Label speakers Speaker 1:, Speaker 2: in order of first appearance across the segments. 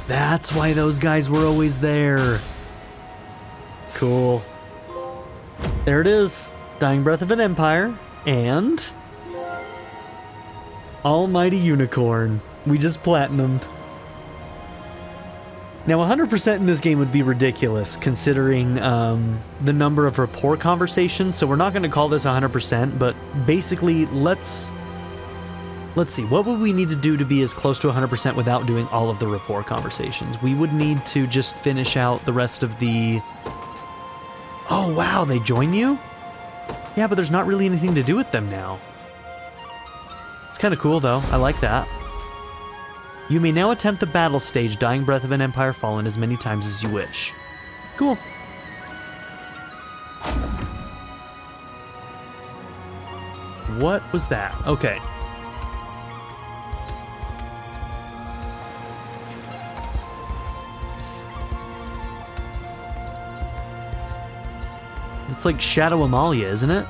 Speaker 1: That's why those guys were always there. Cool. There it is. Dying Breath of an Empire and Almighty Unicorn. We just platinumed. Now 100% in this game would be ridiculous considering the number of rapport conversations, so we're not going to call this 100%, but basically let's see, what would we need to do to be as close to 100% without doing all of the rapport conversations? We would need to just finish out the rest of the... Oh wow, they join you? Yeah, but there's not really anything to do with them now. It's kind of cool though, I like that. You may now attempt the battle stage, Dying Breath of an Empire Fallen, as many times as you wish. Cool. What was that? Okay. It's like Shadow Amalia, isn't it?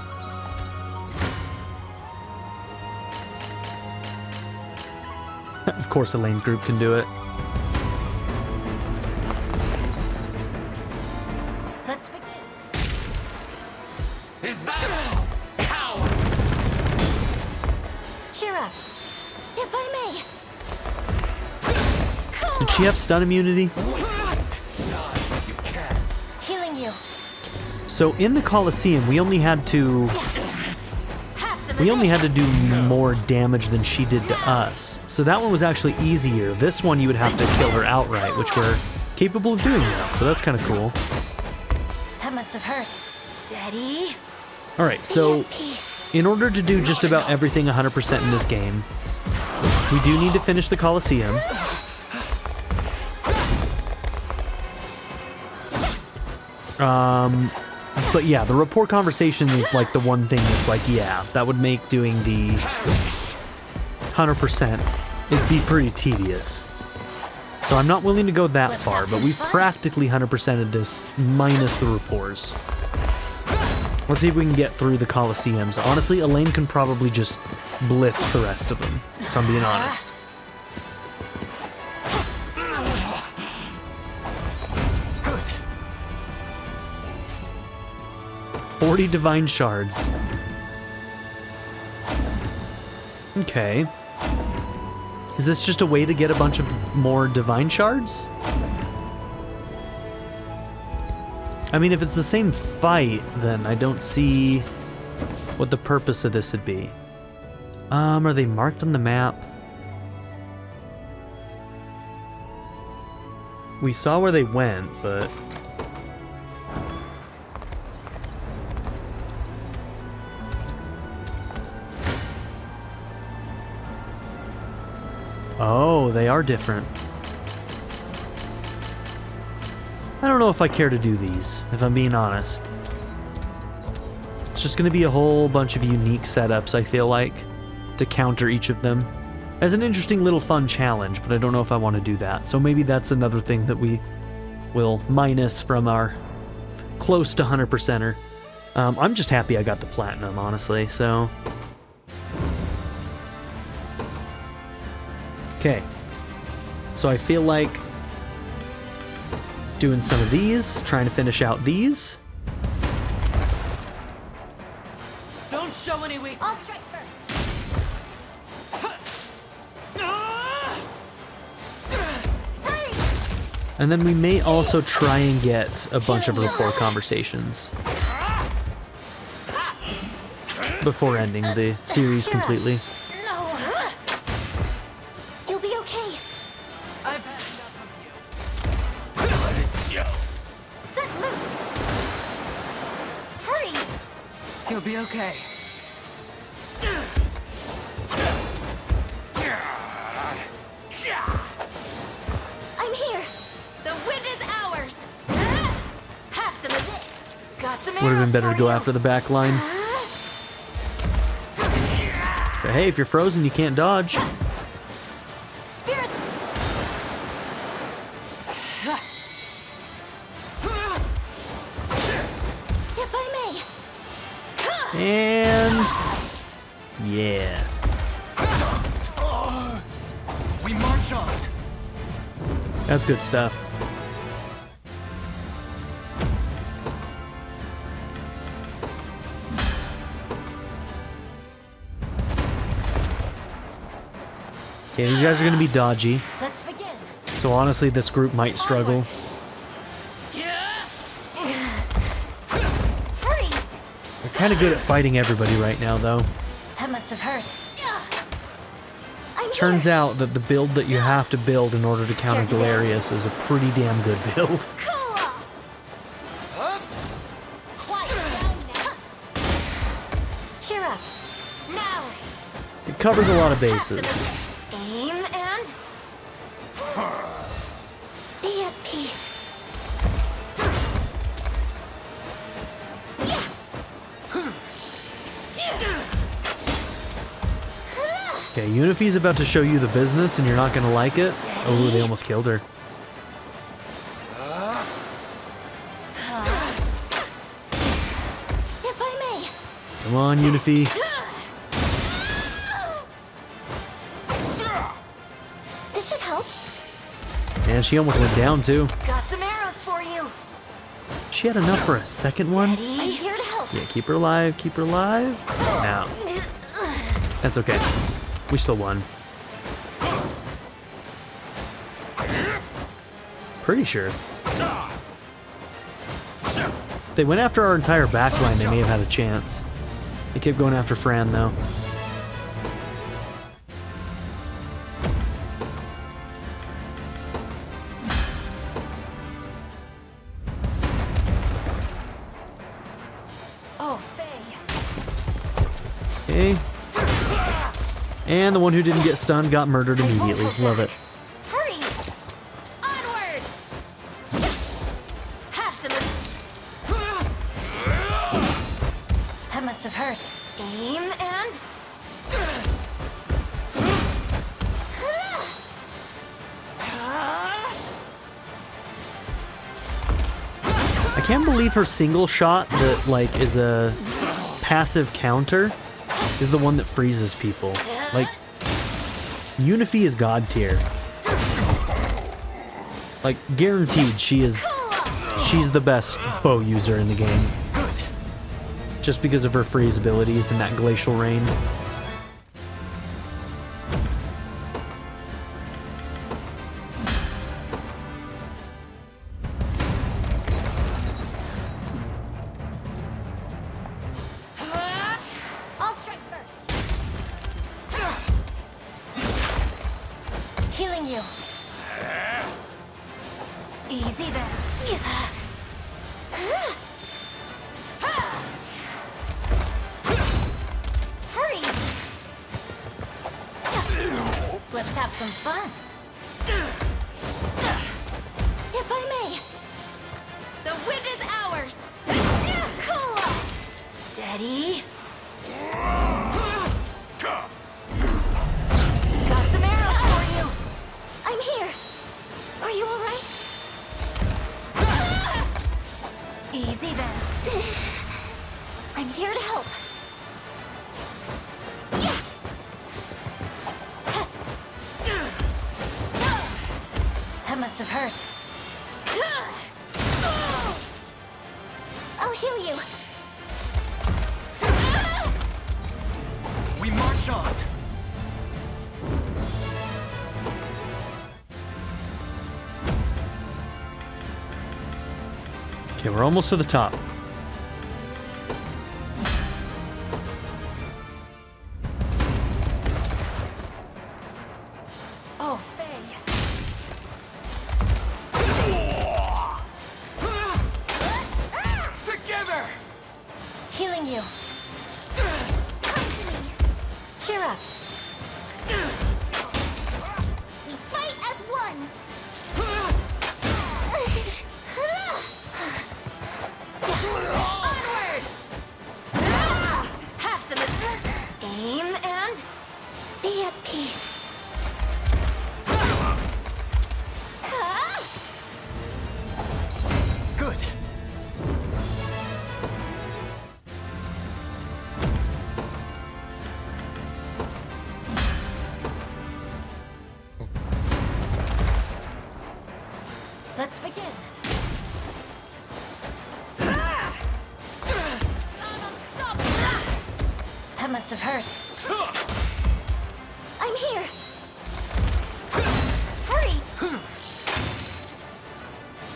Speaker 1: Of course Elaine's group can do it.
Speaker 2: Let's begin.
Speaker 3: Is that power?
Speaker 2: Cheer up. If I may.
Speaker 1: Did she have stun immunity?
Speaker 3: You can.
Speaker 2: Healing you.
Speaker 1: So in the Coliseum, we only had to do more damage than she did to us. So that one was actually easier. This one you would have to kill her outright, which we're capable of doing now. So that's kind of cool.
Speaker 2: That must have hurt. Steady.
Speaker 1: All right, so in order to do just about everything 100% in this game, we do need to finish the Coliseum. But yeah, the rapport conversation is like the one thing that's like, yeah, that would make doing the 100%, it'd be pretty tedious. So I'm not willing to go that far, but we've practically 100%ed this minus the rapports. Let's see if we can get through the Coliseums. Honestly, Alain can probably just blitz the rest of them, if I'm being honest.
Speaker 3: Good.
Speaker 1: 40 divine shards. Okay. Is this just a way to get a bunch of more divine shards? I mean, if it's the same fight, then I don't see what the purpose of this would be. Are they marked on the map? We saw where they went, but... Oh, they are different. I don't know if I care to do these, if I'm being honest. It's just going to be a whole bunch of unique setups, I feel like, to counter each of them. As an interesting little fun challenge, but I don't know if I want to do that. So maybe that's another thing that we will minus from our close to 100%er. I'm just happy I got the platinum, honestly, so... Okay, so I feel like doing some of these, trying to finish out these.
Speaker 3: Don't show any weakness.
Speaker 2: I'll strike first.
Speaker 1: And then we may also try and get a bunch of rapport conversations before ending the series completely.
Speaker 2: No. You'll be okay.
Speaker 3: I've had enough of you. Let it show.
Speaker 2: Set loop. Freeze.
Speaker 3: You'll be okay.
Speaker 2: I'm here. The win is ours. Have some of this. Got some
Speaker 1: Would have been
Speaker 2: arrows
Speaker 1: better
Speaker 2: for
Speaker 1: to go
Speaker 2: you.
Speaker 1: after the back line. But hey, if you're frozen, you can't dodge.
Speaker 2: Spirit. If I may.
Speaker 1: And... yeah.
Speaker 3: We march on.
Speaker 1: That's good stuff. Okay, these guys are gonna be dodgy.
Speaker 2: Let's begin.
Speaker 1: So honestly, this group might struggle.
Speaker 2: Freeze!
Speaker 1: They're kind of good at fighting everybody right now, though.
Speaker 2: That must have hurt. I'm
Speaker 1: Turns
Speaker 2: here.
Speaker 1: out that the build that you have to build in order to counter Galerius is a pretty damn good build.
Speaker 2: Cool off. Quiet down now. Cheer up. Now.
Speaker 1: It covers a lot of bases.
Speaker 2: Aim and be at peace.
Speaker 1: Okay, Unify's about to show you the business and you're not gonna like it. Oh, they almost killed her.
Speaker 2: If I may.
Speaker 1: Come on, Unify.
Speaker 2: This should help.
Speaker 1: And she almost went down, too.
Speaker 2: Got some arrows for you.
Speaker 1: She had enough for a second one?
Speaker 2: I'm here to help.
Speaker 1: Yeah, keep her alive, keep her alive. Now. That's okay. We still won. Pretty sure. They went after our entire backline, they may have had a chance. They kept going after Fran, though.
Speaker 2: Oh, Faye.
Speaker 1: Okay. And the one who didn't get stunned got murdered immediately. Love it.
Speaker 2: Freeze! Onward! Have some of that must have hurt. Aim and
Speaker 1: I can't believe her single shot that, like, is a passive counter is the one that freezes people. Like, Unify is god tier. Like, guaranteed she's the best bow user in the game. Just because of her freeze abilities and that glacial rain.
Speaker 2: I'll strike first. Healing you. Easy there. Freeze! Let's have some fun. If I may. The wind is ours. Cool. Steady. Got some arrows for you. I'm here. Are you all right? Easy then. I'm here to help. That must have hurt. I'll heal you.
Speaker 3: We march on.
Speaker 1: Okay, we're almost to the top.
Speaker 2: Oh, Faye.
Speaker 3: Together!
Speaker 2: Healing you. Come to me. Cheer up. We fight as one. Onward! Have some aim and be at peace. Let's begin. That must have hurt. I'm here. Free.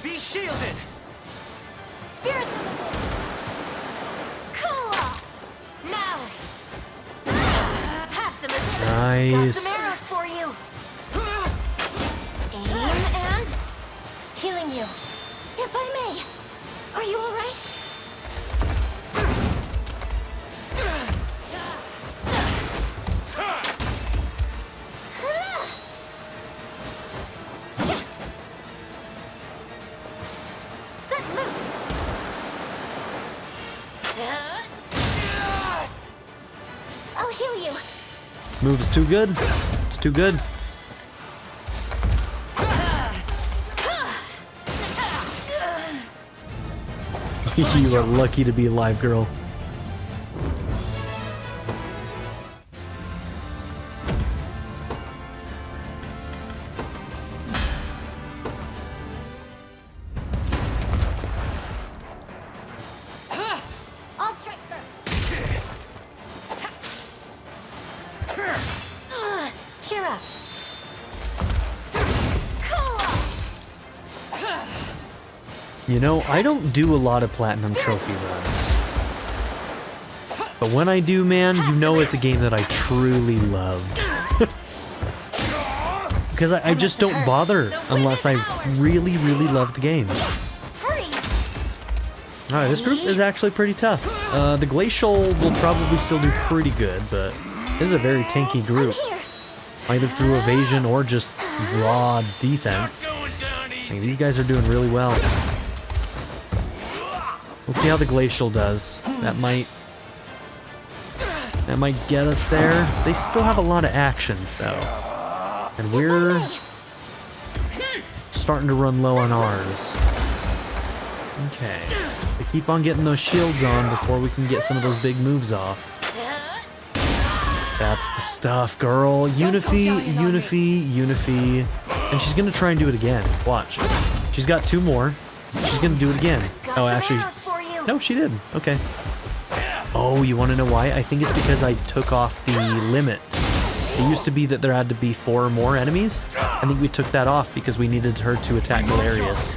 Speaker 3: Be shielded.
Speaker 2: Spirits of the wind. Cool off. Now. Have some of this. Got
Speaker 1: Nice.
Speaker 2: some arrows for you. Aim and healing you. If I may. Are you all right? Set loop. I'll heal you.
Speaker 1: Move is too good. It's too good. You are lucky to be alive, girl.
Speaker 2: I'll strike first. Cheer up. Cool off.
Speaker 1: You know, I don't do a lot of platinum trophy runs. But when I do, man, you know it's a game that I truly loved. Because I just don't bother unless I really, really love the game. Alright, this group is actually pretty tough. The Glacial will probably still do pretty good, but this is a very tanky group. Either through evasion or just raw defense. I mean, these guys are doing really well. Let's see how the Glacial does. That might get us there. They still have a lot of actions, though. And we're starting to run low on ours. Okay. We keep on getting those shields on before we can get some of those big moves off. That's the stuff, girl. Unify. And she's gonna try and do it again. Watch. She's got two more. She's gonna do it again. Oh, actually... No, she did. Okay. Oh, you want to know why? I think it's because I took off the limit. It used to be that there had to be 4 or more enemies. I think we took that off because we needed her to attack Galerius.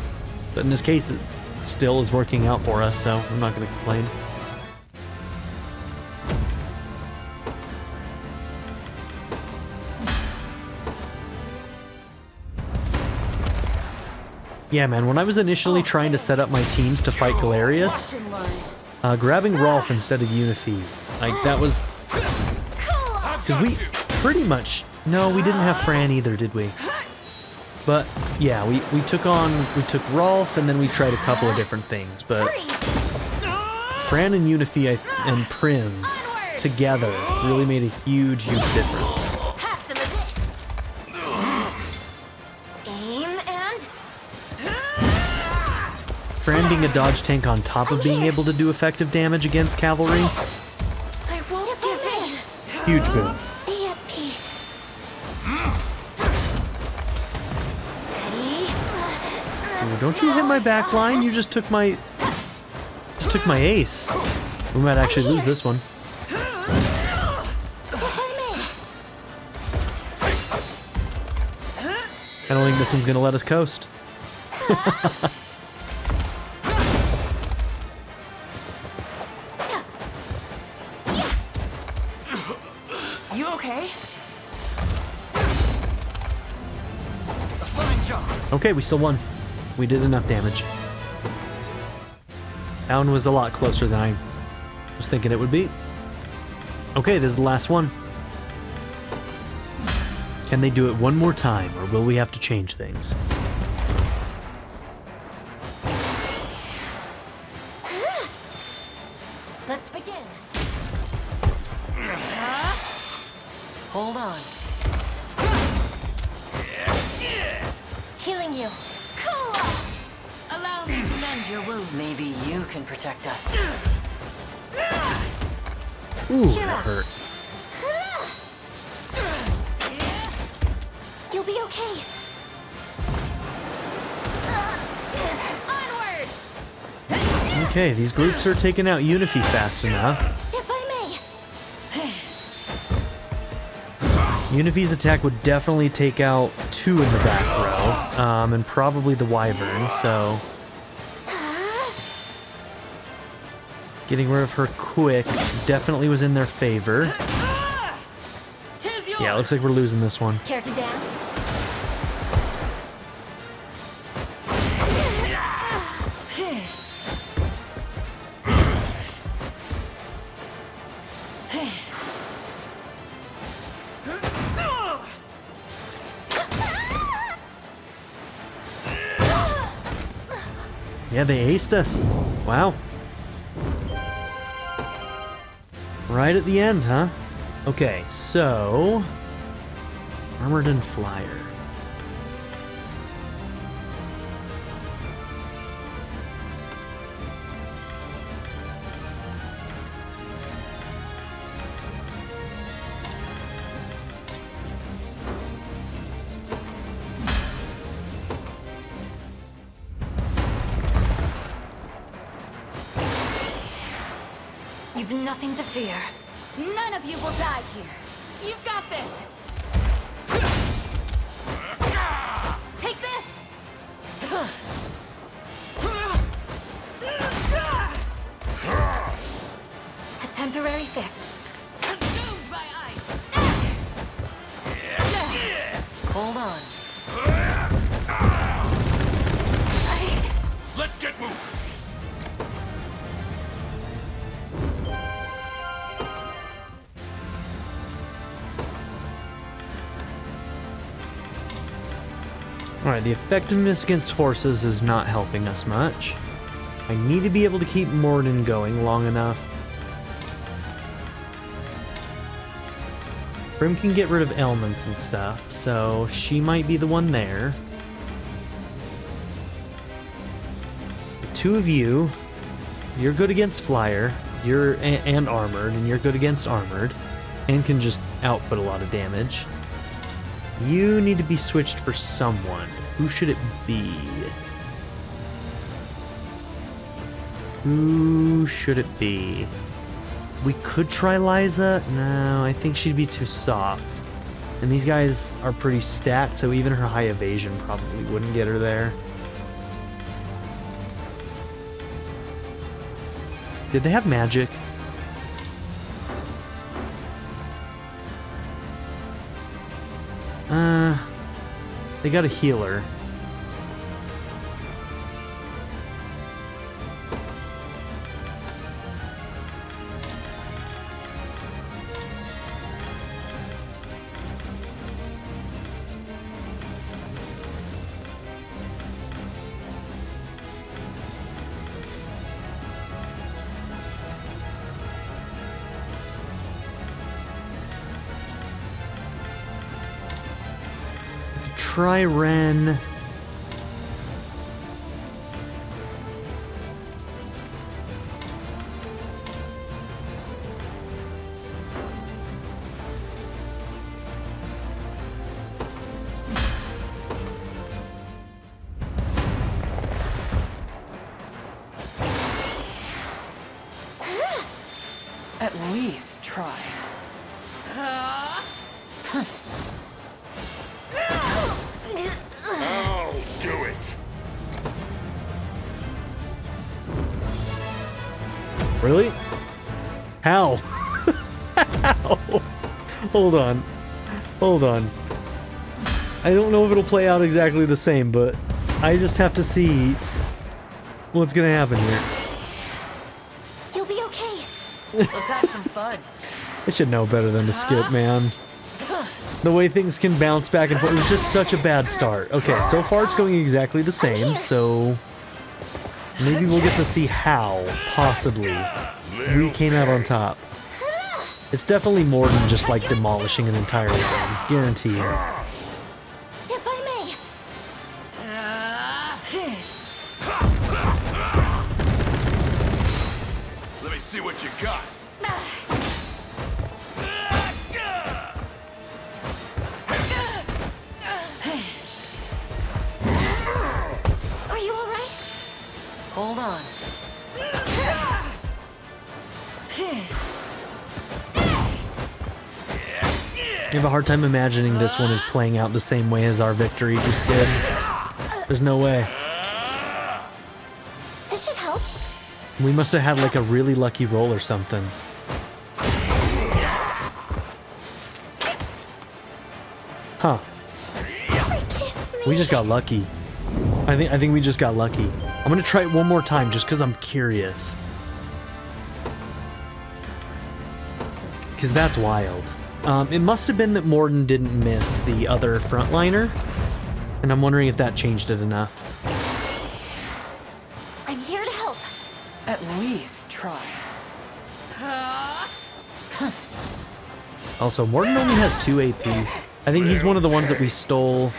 Speaker 1: But in this case, it still is working out for us, so I'm not going to complain. Yeah, man, when I was initially trying to set up my teams to fight Galerius, grabbing Rolf instead of Unify, like, that was... Because we pretty much... No, we didn't have Fran either, did we? But, yeah, we took Rolf, and then we tried a couple of different things, but... Fran and Unify and Prim together really made a huge, huge difference. Fran being a dodge tank on top of being able to do effective damage against cavalry.
Speaker 2: I won't give in.
Speaker 1: Huge boon.
Speaker 2: Be at peace. Steady.
Speaker 1: Ooh, don't you hit my back line? You just took my ace. We might actually lose this one. I don't think this one's gonna let us coast.
Speaker 3: You okay? A fine job.
Speaker 1: Okay, we still won. We did enough damage. That one was a lot closer than I was thinking it would be. Okay, this is the last one. Can they do it one more time, or will we have to change things?
Speaker 2: Let's begin.
Speaker 3: Hold on.
Speaker 2: Healing you. Cool.
Speaker 3: Allow me to mend your wound. Maybe you can protect us.
Speaker 1: Ooh,
Speaker 2: Cheer
Speaker 1: that
Speaker 2: up.
Speaker 1: hurt.
Speaker 2: You'll be okay.
Speaker 1: Okay, these groups are taking out Unify fast enough.
Speaker 2: If I may.
Speaker 1: Unify's attack would definitely take out 2 in the back row, and probably the Wyvern, so... Getting rid of her quick definitely was in their favor.
Speaker 3: Tis yours.
Speaker 1: Yeah, looks like we're losing this one.
Speaker 2: Care to dance?
Speaker 1: Yeah, they aced us. Wow. Right at the end, huh? Okay, so... Armored and Flyer.
Speaker 2: You've nothing to fear. None of you will die here.
Speaker 3: You've got this.
Speaker 2: Take this! A temporary fix.
Speaker 3: Consumed by ice.
Speaker 4: Hold on.
Speaker 5: Let's get moving.
Speaker 1: Alright, the effectiveness against horses is not helping us much. I need to be able to keep Morden going long enough. Brim can get rid of ailments and stuff, so she might be the one there. The 2 of you, you're good against Flyer, and Armored, and you're good against Armored, and can just output a lot of damage. You need to be switched for someone. Who should it be? Who should it be? We could try Liza. No, I think she'd be too soft. And these guys are pretty stacked, so even her high evasion probably wouldn't get her there. Did they have magic? They got a healer. Try Ren.
Speaker 4: At least try.
Speaker 5: I'll do it.
Speaker 1: Really? How? How? Hold on. Hold on. I don't know if it'll play out exactly the same, but I just have to see what's gonna happen here.
Speaker 2: You'll be okay.
Speaker 4: Let's have some fun.
Speaker 1: I should know better than to skip, man. The way things can bounce back and forth. It was just such a bad start. Okay, so far it's going exactly the same, so maybe we'll get to see how, possibly, we came out on top. It's definitely more than just like demolishing an entire round, guaranteed.
Speaker 2: If I may.
Speaker 5: Let me see what you got.
Speaker 2: Are you all right?
Speaker 4: Hold on.
Speaker 1: I have a hard time imagining this one is playing out the same way as our victory just did. There's no way.
Speaker 2: This should help.
Speaker 1: We must have had like a really lucky roll or something. Huh. We just got lucky. I think we just got lucky. I'm gonna try it one more time just because I'm curious. Because that's wild. It must have been that Morden didn't miss the other frontliner, and I'm wondering if that changed it enough.
Speaker 2: I'm here to help.
Speaker 4: At least try.
Speaker 1: Also, Morden only has 2 AP. I think he's one of the ones that we stole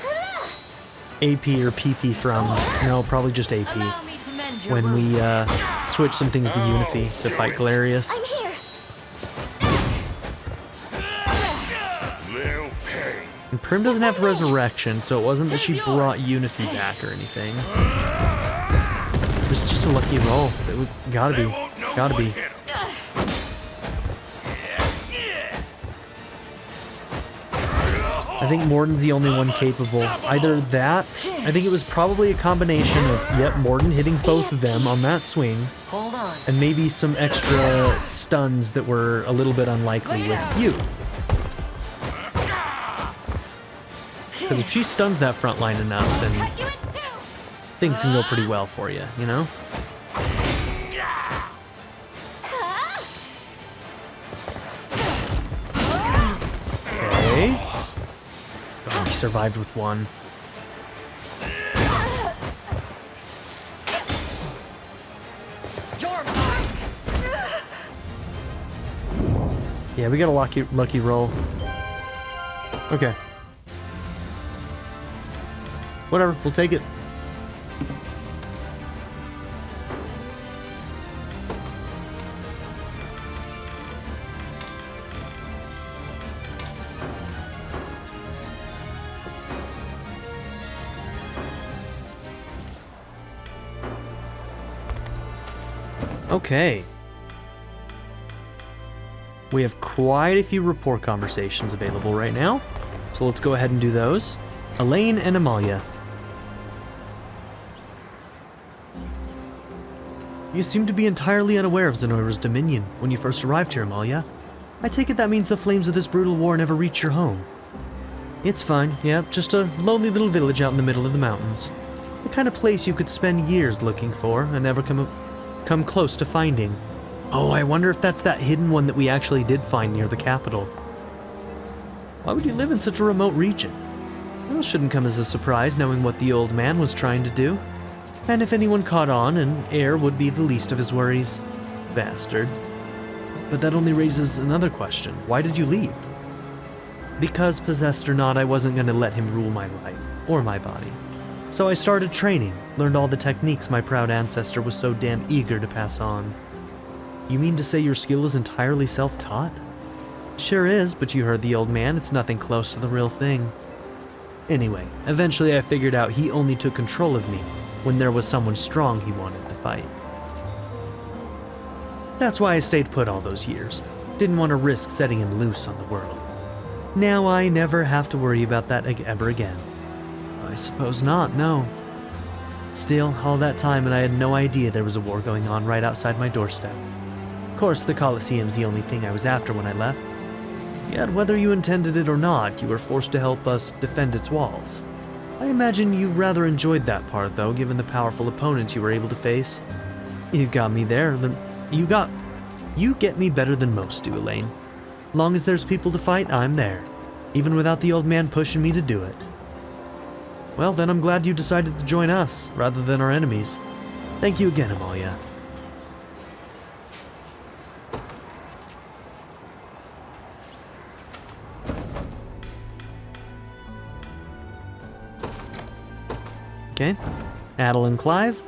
Speaker 1: AP or PP from. No, probably just AP.
Speaker 3: Allow me to mend your
Speaker 1: When
Speaker 3: wounds.
Speaker 1: we switched some things to Unify to fight Galerius.
Speaker 2: I'm here.
Speaker 5: Little pain.
Speaker 1: And Prim doesn't have Resurrection, so it wasn't that she brought Unify back or anything. It was just a lucky roll. It was gotta
Speaker 5: They
Speaker 1: be.
Speaker 5: won't know
Speaker 1: Gotta
Speaker 5: what
Speaker 1: be.
Speaker 5: hit 'em.
Speaker 1: I think Morden's the only one capable. Either that, I think it was probably a combination of, yep, Morden hitting both of them on that swing,
Speaker 4: Hold on.
Speaker 1: and maybe some extra stuns that were a little bit unlikely with you. Because if she stuns that front line enough, then
Speaker 2: Cut you in two.
Speaker 1: things can go pretty well for you, you know? Okay. Oh, he survived with one.
Speaker 4: You're mine.
Speaker 1: Yeah, we got a lucky roll. Okay. Whatever, we'll take it. Okay. We have quite a few rapport conversations available right now, so let's go ahead and do those. Alain and Amalia. You seem to be entirely unaware of Zenoira's dominion when you first arrived here, Amalia. I take it that means the flames of this brutal war never reached your home. It's fine, yeah, just a lonely little village out in the middle of the mountains. The kind of place you could spend years looking for and never come close to finding. Oh, I wonder if that's that hidden one that we actually did find near the capital. Why would you live in such a remote region? Well, it shouldn't come as a surprise knowing what the old man was trying to do. And if anyone caught on, an heir would be the least of his worries. Bastard. But that only raises another question. Why did you leave? Because, possessed or not, I wasn't going to let him rule my life, or my body. So I started training, learned all the techniques my proud ancestor was so damn eager to pass on. You mean to say your skill is entirely self-taught? Sure is, but you heard the old man, it's nothing close to the real thing. Anyway, eventually I figured out he only took control of me when there was someone strong he wanted to fight. That's why I stayed put all those years. Didn't want to risk setting him loose on the world. Now I never have to worry about that ever again. I suppose not, no. Still, all that time and I had no idea there was a war going on right outside my doorstep. Of course, the Coliseum's the only thing I was after when I left. Yet, whether you intended it or not, you were forced to help us defend its walls. I imagine you rather enjoyed that part, though, given the powerful opponents you were able to face. You got me there, then you get me better than most do, Alain. Long as there's people to fight, I'm there, even without the old man pushing me to do it. Well, then I'm glad you decided to join us, rather than our enemies. Thank you again, Amalia. Okay. Adel and Clive.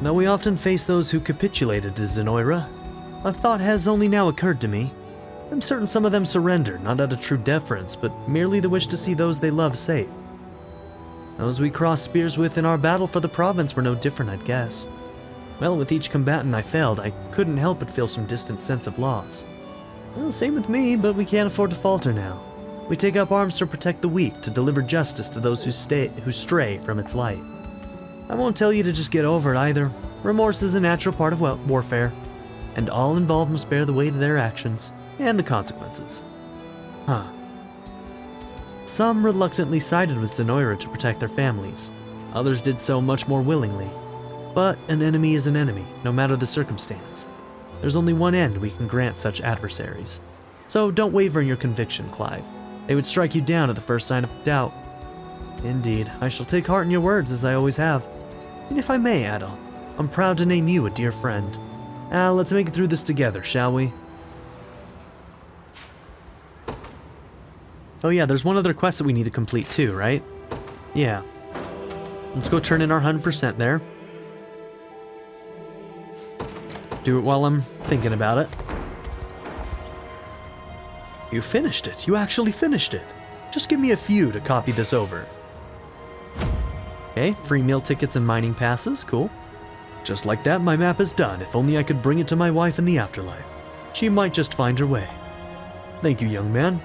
Speaker 1: Though we often face those who capitulated to Zenoira, a thought has only now occurred to me. I'm certain some of them surrender, not out of true deference, but merely the wish to see those they love safe. Those we crossed spears with in our battle for the province were no different, I'd guess. Well, with each combatant I failed, I couldn't help but feel some distant sense of loss. Well, same with me, but we can't afford to falter now. We take up arms to protect the weak, to deliver justice to those who stray from its light. I won't tell you to just get over it either. Remorse is a natural part of warfare, and all involved must bear the weight of their actions, and the consequences. Huh. Some reluctantly sided with Zenoira to protect their families. Others did so much more willingly. But an enemy is an enemy, no matter the circumstance. There's only one end we can grant such adversaries. So don't waver in your conviction, Clive. They would strike you down at the first sign of doubt. Indeed, I shall take heart in your words, as I always have. And if I may, Adel, I'm proud to name you a dear friend. Let's make it through this together, shall we? Oh yeah, there's one other quest that we need to complete too, right? Yeah. Let's go turn in our 100% there. Do it while I'm thinking about it. You finished it. You actually finished it. Just give me a few to copy this over. Okay, free meal tickets and mining passes. Cool. Just like that, my map is done. If only I could bring it to my wife in the afterlife. She might just find her way. Thank you, young man.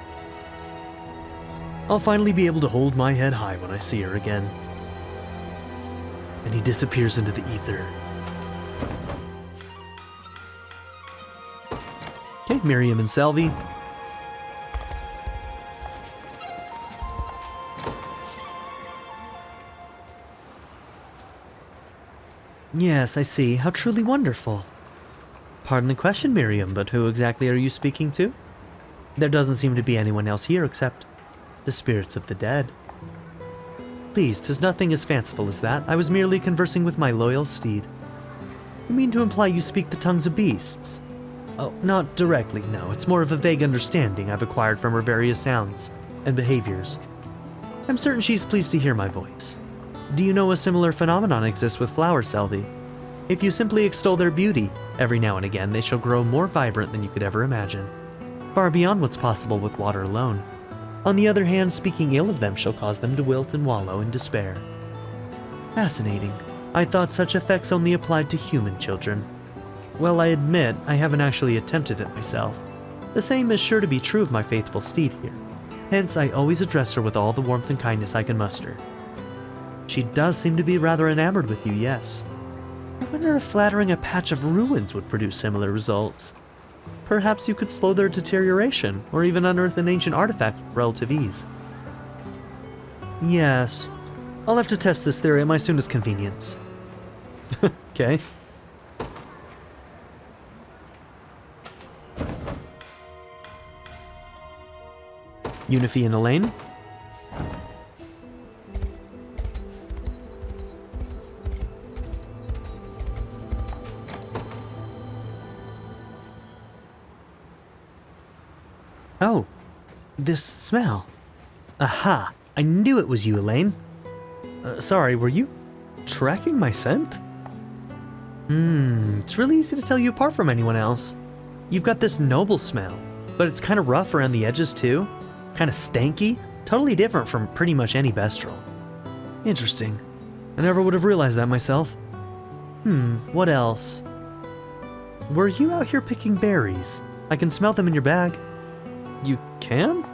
Speaker 1: I'll finally be able to hold my head high when I see her again. And he disappears into the ether. Okay, Miriam and Salvi. Yes, I see. How truly wonderful. Pardon the question, Miriam, but who exactly are you speaking to? There doesn't seem to be anyone else here except the spirits of the dead. Please, 'tis nothing as fanciful as that. I was merely conversing with my loyal steed. You mean to imply you speak the tongues of beasts? Oh, not directly, no. It's more of a vague understanding I've acquired from her various sounds and behaviors. I'm certain she's pleased to hear my voice. Do you know a similar phenomenon exists with flowers, Selvi? If you simply extol their beauty, every now and again they shall grow more vibrant than you could ever imagine, far beyond what's possible with water alone. On the other hand, speaking ill of them shall cause them to wilt and wallow in despair. Fascinating. I thought such effects only applied to human children. Well, I admit I haven't actually attempted it myself. The same is sure to be true of my faithful steed here. Hence, I always address her with all the warmth and kindness I can muster. She does seem to be rather enamored with you, yes. I wonder if flattering a patch of ruins would produce similar results. Perhaps you could slow their deterioration, or even unearth an ancient artifact with relative ease. Yes. I'll have to test this theory at my soonest convenience. Okay. Unifi and Alain? Oh, this smell. Aha, I knew it was you, Alain. Sorry, were you tracking my scent? It's really easy to tell you apart from anyone else. You've got this noble smell, but it's kind of rough around the edges too. Kind of stanky, totally different from pretty much any Bestral. Interesting. I never would have realized that myself. What else? Were you out here picking berries? I can smell them in your bag. You can?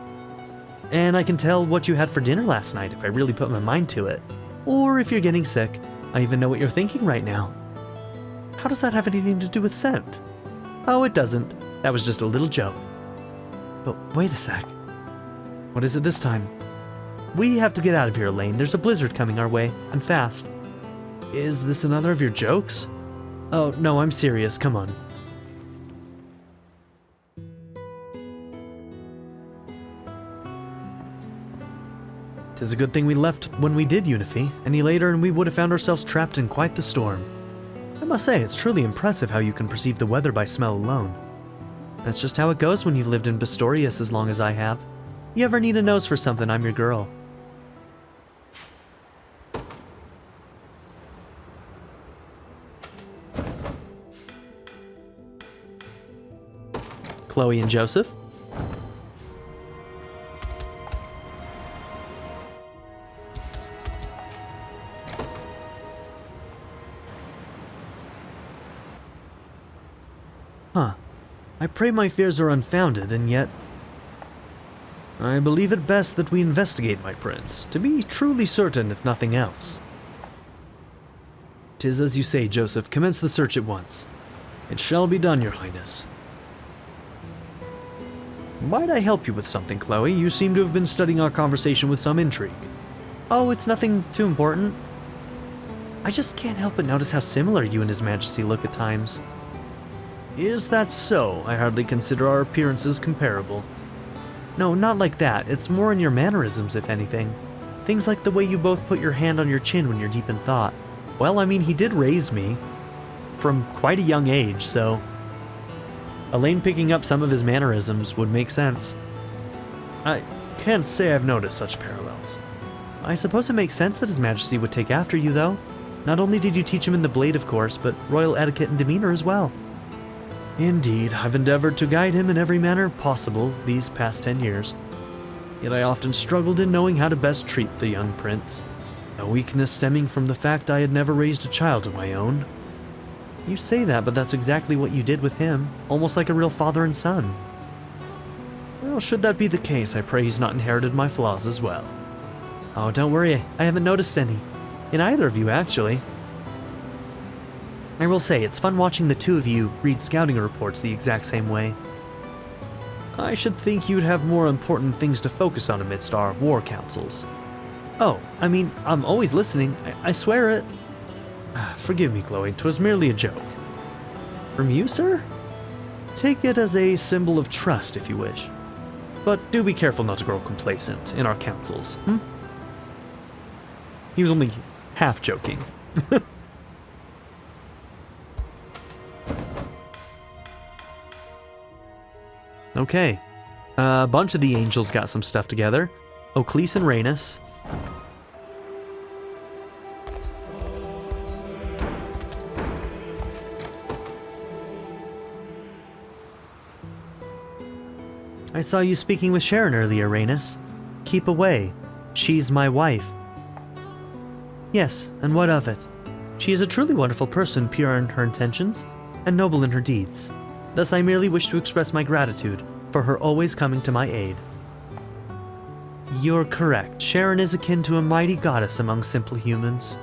Speaker 1: And I can tell what you had for dinner last night if I really put my mind to it. Or if you're getting sick, I even know what you're thinking right now. How does that have anything to do with scent? Oh, it doesn't. That was just a little joke. But wait a sec. What is it this time? We have to get out of here, Alain. There's a blizzard coming our way, and fast. Is this another of your jokes? Oh, no, I'm serious. Come on. 'Tis a good thing we left when we did, Unifi. Any later and we would have found ourselves trapped in quite the storm. I must say, it's truly impressive how you can perceive the weather by smell alone. That's just how it goes when you've lived in Bastorius as long as I have. You ever need a nose for something, I'm your girl. Chloe and Joseph. Huh. I pray my fears are unfounded, and yet... I believe it best that we investigate, my prince, to be truly certain if nothing else. 'Tis as you say, Joseph. Commence the search at once. It shall be done, your highness. Might I help you with something, Chloe? You seem to have been studying our conversation with some intrigue. Oh, it's nothing too important. I just can't help but notice how similar you and His Majesty look at times. Is that so? I hardly consider our appearances comparable. No, not like that. It's more in your mannerisms, if anything. Things like the way you both put your hand on your chin when you're deep in thought. Well, I mean, he did raise me from quite a young age, so... Alain picking up some of his mannerisms would make sense. I can't say I've noticed such parallels. I suppose it makes sense that His Majesty would take after you, though. Not only did you teach him in the blade, of course, but royal etiquette and demeanor as well. Indeed, I've endeavored to guide him in every manner possible these past 10 years. Yet I often struggled in knowing how to best treat the young prince. A weakness stemming from the fact I had never raised a child of my own. You say that, but that's exactly what you did with him, almost like a real father and son. Well, should that be the case, I pray he's not inherited my flaws as well. Oh, don't worry, I haven't noticed any. In either of you, actually. I will say, it's fun watching the two of you read scouting reports the exact same way. I should think you'd have more important things to focus on amidst our war councils. Oh, I mean, I'm always listening, I swear it. Forgive me, Chloe, 'twas merely a joke. From you, sir? Take it as a symbol of trust, if you wish. But do be careful not to grow complacent in our councils, He was only half joking. Okay. A bunch of the angels got some stuff together. Aegis and Rhaenys. I saw you speaking with Sharon earlier, Rhaenys. Keep away. She's my wife. Yes, and what of it? She is a truly wonderful person, pure in her intentions, and noble in her deeds. Thus I merely wish to express my gratitude for her always coming to my aid. You're correct. Sharon is akin to a mighty goddess among simple humans.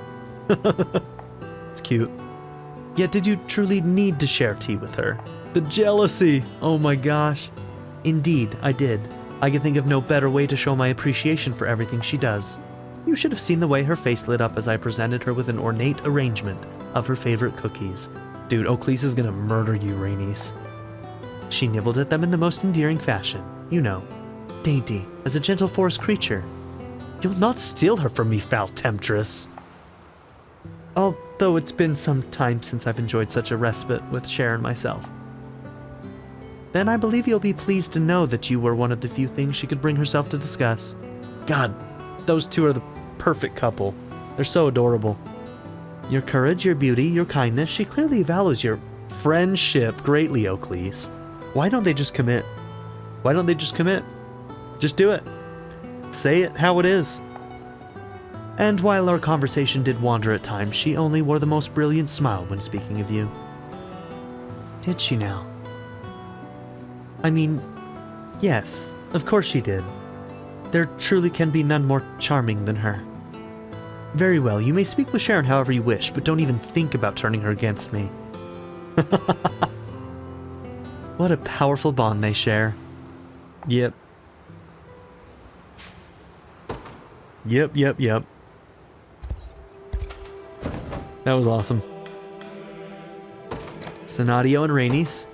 Speaker 1: It's cute. Yet did you truly need to share tea with her? The jealousy! Oh my gosh. Indeed, I did. I can think of no better way to show my appreciation for everything she does. You should have seen the way her face lit up as I presented her with an ornate arrangement of her favorite cookies. Dude, Aegis is gonna murder you, Rhaenys. She nibbled at them in the most endearing fashion, you know. Dainty, as a gentle forest creature. You'll not steal her from me, foul temptress. Although it's been some time since I've enjoyed such a respite with Sharon myself. Then I believe you'll be pleased to know that you were one of the few things she could bring herself to discuss. God, those two are the perfect couple. They're so adorable. Your courage, your beauty, your kindness, she clearly values your friendship greatly, Aegis. Why don't they just commit? Why don't they just commit? Just do it. Say it how it is. And while our conversation did wander at times, she only wore the most brilliant smile when speaking of you. Did she now? I mean, yes, of course she did. There truly can be none more charming than her. Very well, you may speak with Sharon however you wish, but don't even think about turning her against me. What a powerful bond they share. Yep. Yep. That was awesome. Senadio and Rhaenys.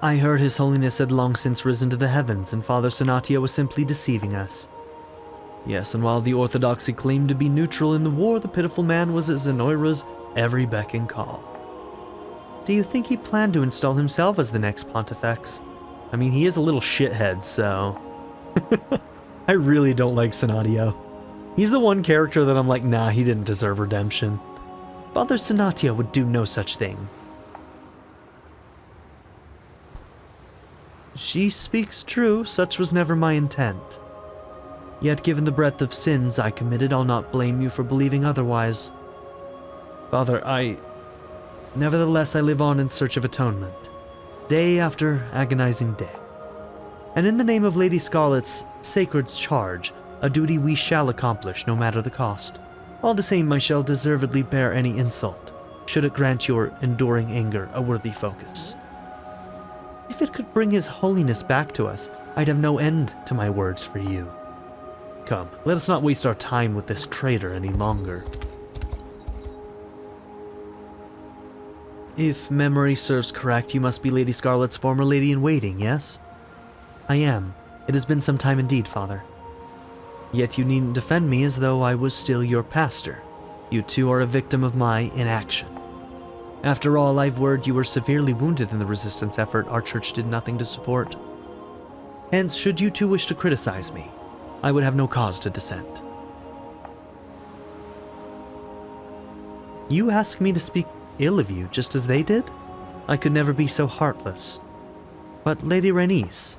Speaker 1: I heard His Holiness had long since risen to the heavens, and Father Senatia was simply deceiving us. Yes, and while the Orthodoxy claimed to be neutral in the war, the pitiful man was at Zenoira's every beck and call. Do you think he planned to install himself as the next Pontifex? I mean, he is a little shithead, so... I really don't like Senadio. He's the one character that I'm like, nah, he didn't deserve redemption. Father Senatia would do no such thing. She speaks true, such was never my intent. Yet given the breadth of sins I committed, I'll not blame you for believing otherwise. Father, nevertheless I live on in search of atonement, day after agonizing day. And in the name of Lady Scarlet's sacred charge, a duty we shall accomplish no matter the cost. All the same, I shall deservedly bear any insult, should it grant your enduring anger a worthy focus. If it could bring His Holiness back to us, I'd have no end to my words for you. Come, let us not waste our time with this traitor any longer. If memory serves correct, you must be Lady Scarlet's former lady-in-waiting, yes? I am. It has been some time indeed, Father. Yet you needn't defend me as though I was still your pastor. You too are a victim of my inaction. After all, I've word you were severely wounded in the resistance effort our church did nothing to support. Hence, should you too wish to criticize me, I would have no cause to dissent. You ask me to speak ill of you just as they did? I could never be so heartless. But Lady Rhaenys,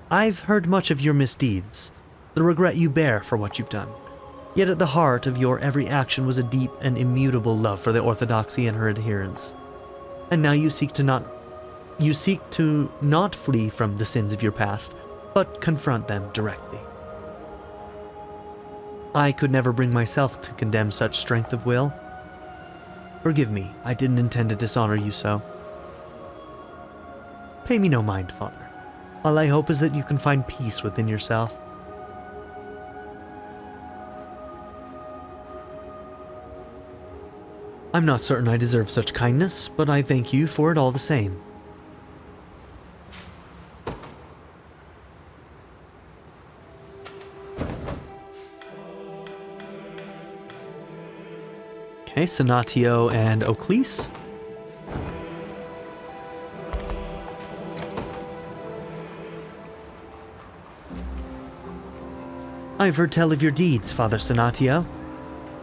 Speaker 1: I've heard much of your misdeeds, the regret you bear for what you've done. Yet at the heart of your every action was a deep and immutable love for the Orthodoxy and her adherents. And now you seek to not flee from the sins of your past, but confront them directly. I could never bring myself to condemn such strength of will. Forgive me, I didn't intend to dishonor you so. Pay me no mind, Father. All I hope is that you can find peace within yourself. I'm not certain I deserve such kindness, but I thank you for it all the same. Okay, Senatio and Oclise. I've heard tell of your deeds, Father Senatio.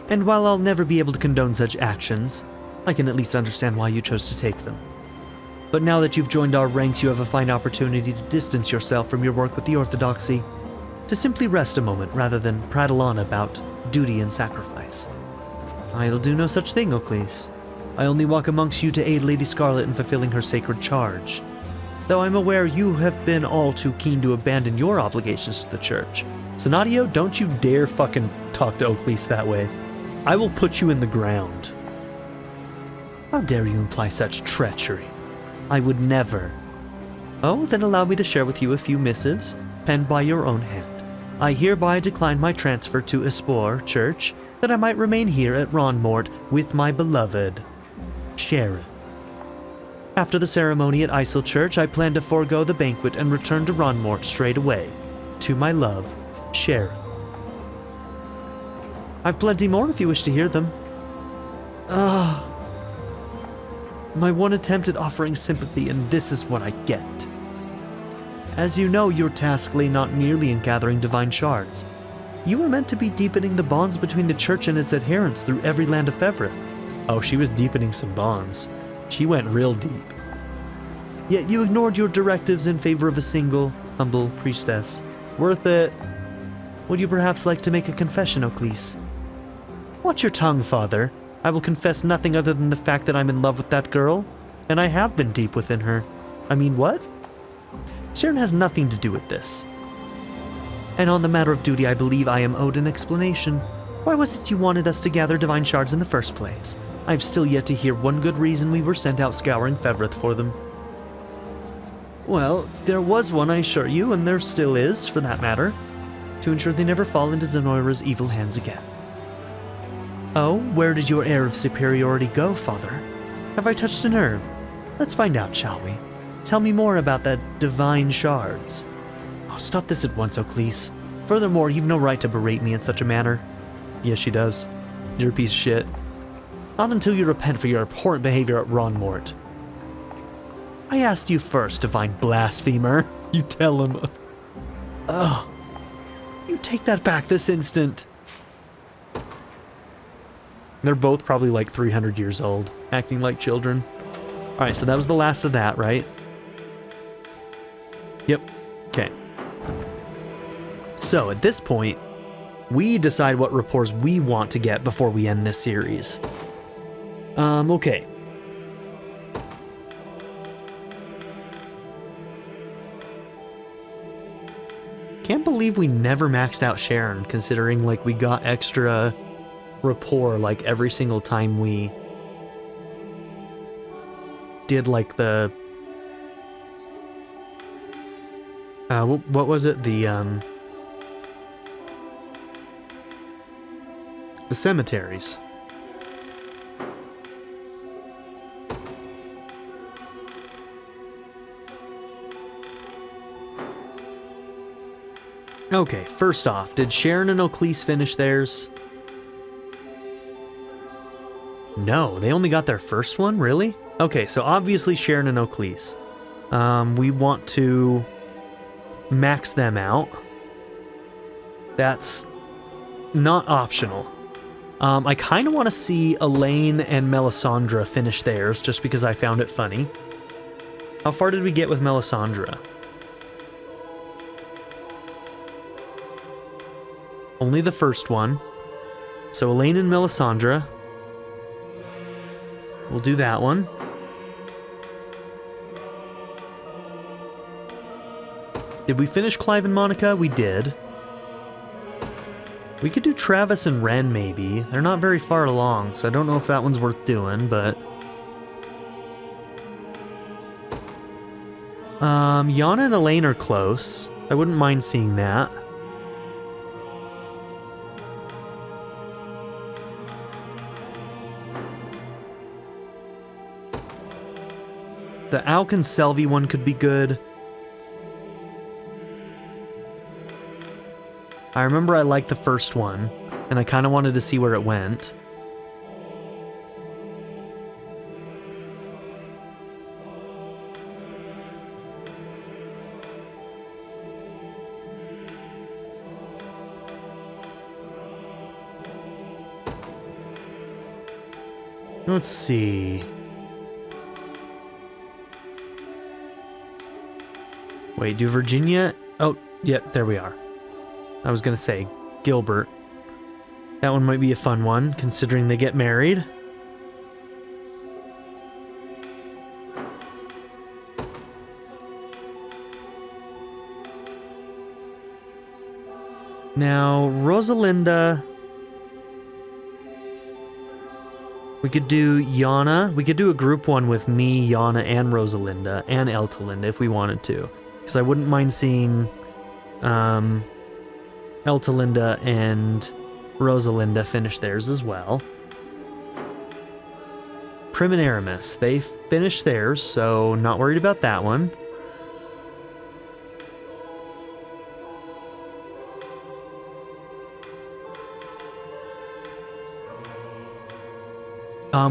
Speaker 1: And while I'll never be able to condone such actions, I can at least understand why you chose to take them. But now that you've joined our ranks, you have a fine opportunity to distance yourself from your work with the Orthodoxy, to simply rest a moment rather than prattle on about duty and sacrifice. I'll do no such thing, Oclise. I only walk amongst you to aid Lady Scarlet in fulfilling her sacred charge. Though I'm aware you have been all too keen to abandon your obligations to the Church. Senatio, don't you dare fucking talk to Oclise that way. I will put you in the ground. How dare you imply such treachery? I would never. Oh, then allow me to share with you a few missives, penned by your own hand. I hereby decline my transfer to Espor Church, that I might remain here at Ronmort with my beloved Sharon. After the ceremony at Isle Church, I plan to forego the banquet and return to Ronmort straight away. To my love, Sharon. I've plenty more if you wish to hear them. My one attempt at offering sympathy, and this is what I get. As you know, your task lay not merely in gathering divine shards. You were meant to be deepening the bonds between the Church and its adherents through every land of Fevrith. Oh, she was deepening some bonds. She went real deep. Yet you ignored your directives in favor of a single, humble priestess. Worth it. Would you perhaps like to make a confession, Oclise? Watch your tongue, Father. I will confess nothing other than the fact that I'm in love with that girl, and I have been deep within her. I mean, what? Sharon has nothing to do with this. And on the matter of duty, I believe I am owed an explanation. Why was it you wanted us to gather divine shards in the first place? I've still yet to hear one good reason we were sent out scouring Fevrith for them. Well, there was one, I assure you, and there still is, for that matter. To ensure they never fall into Zenoira's evil hands again. Oh, where did your air of superiority go, Father? Have I touched a nerve? Let's find out, shall we? Tell me more about that divine shards. Oh, stop this at once, Oclise. Furthermore, you've no right to berate me in such a manner. Yes, she does. You're a piece of shit. Not until you repent for your abhorrent behavior at Ronmort. I asked you first, divine blasphemer. You tell him. Ugh. You take that back this instant. They're both probably like 300 years old, acting like children. Alright, so that was the last of that, right? Yep. Okay. So at this point, we decide what rapports we want to get before we end this series. Okay. Can't believe we never maxed out Sharon, considering like we got extra rapport like every single time we did like the what was it, the cemeteries. Okay, first off, did Sharon and Oclese finish theirs? No, they only got their first one? Really? Okay, so obviously Sharon and Oclese. We want to max them out. That's not optional. I kind of want to see Alain and Melisandre finish theirs, just because I found it funny. How far did we get with Melisandre? Only the first one. So Alain and Melisandre. We'll do that one. Did we finish Clive and Monica? We did. We could do Travis and Ren, maybe. They're not very far along, so I don't know if that one's worth doing, but... Yana and Alain are close. I wouldn't mind seeing that. The Auk and Selvi one could be good. I remember I liked the first one, and I kind of wanted to see where it went. Let's see. Wait, do Virginia... Oh, yeah, there we are. I was gonna say, Gilbert. That one might be a fun one, considering they get married. Now, Rosalinda... We could do Yana. We could do a group one with me, Yana, and Rosalinda, and Eltalinda if we wanted to. Because I wouldn't mind seeing Eltalinda and Rosalinda finish theirs as well. Prim and Aramis, they finished theirs, so not worried about that one.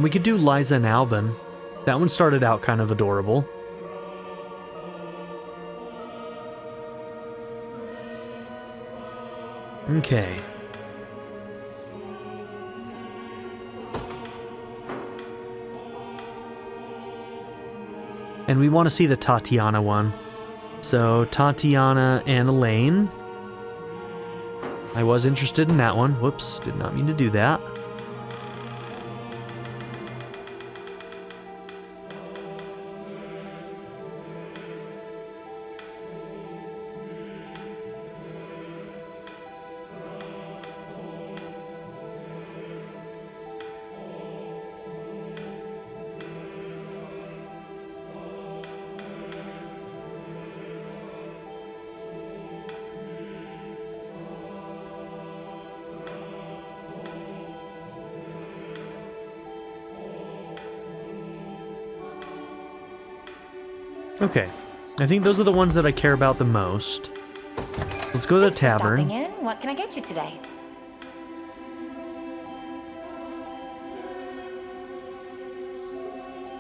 Speaker 1: We could do Liza and Albin. That one started out kind of adorable. Okay. And we want to see the Tatiana one. So, Tatiana and Alain. I was interested in that one. Whoops, did not mean to do that. Okay, I think those are the ones that I care about the most. Let's go to the
Speaker 2: Thanks for
Speaker 1: tavern.
Speaker 2: stopping in. What can I get you today?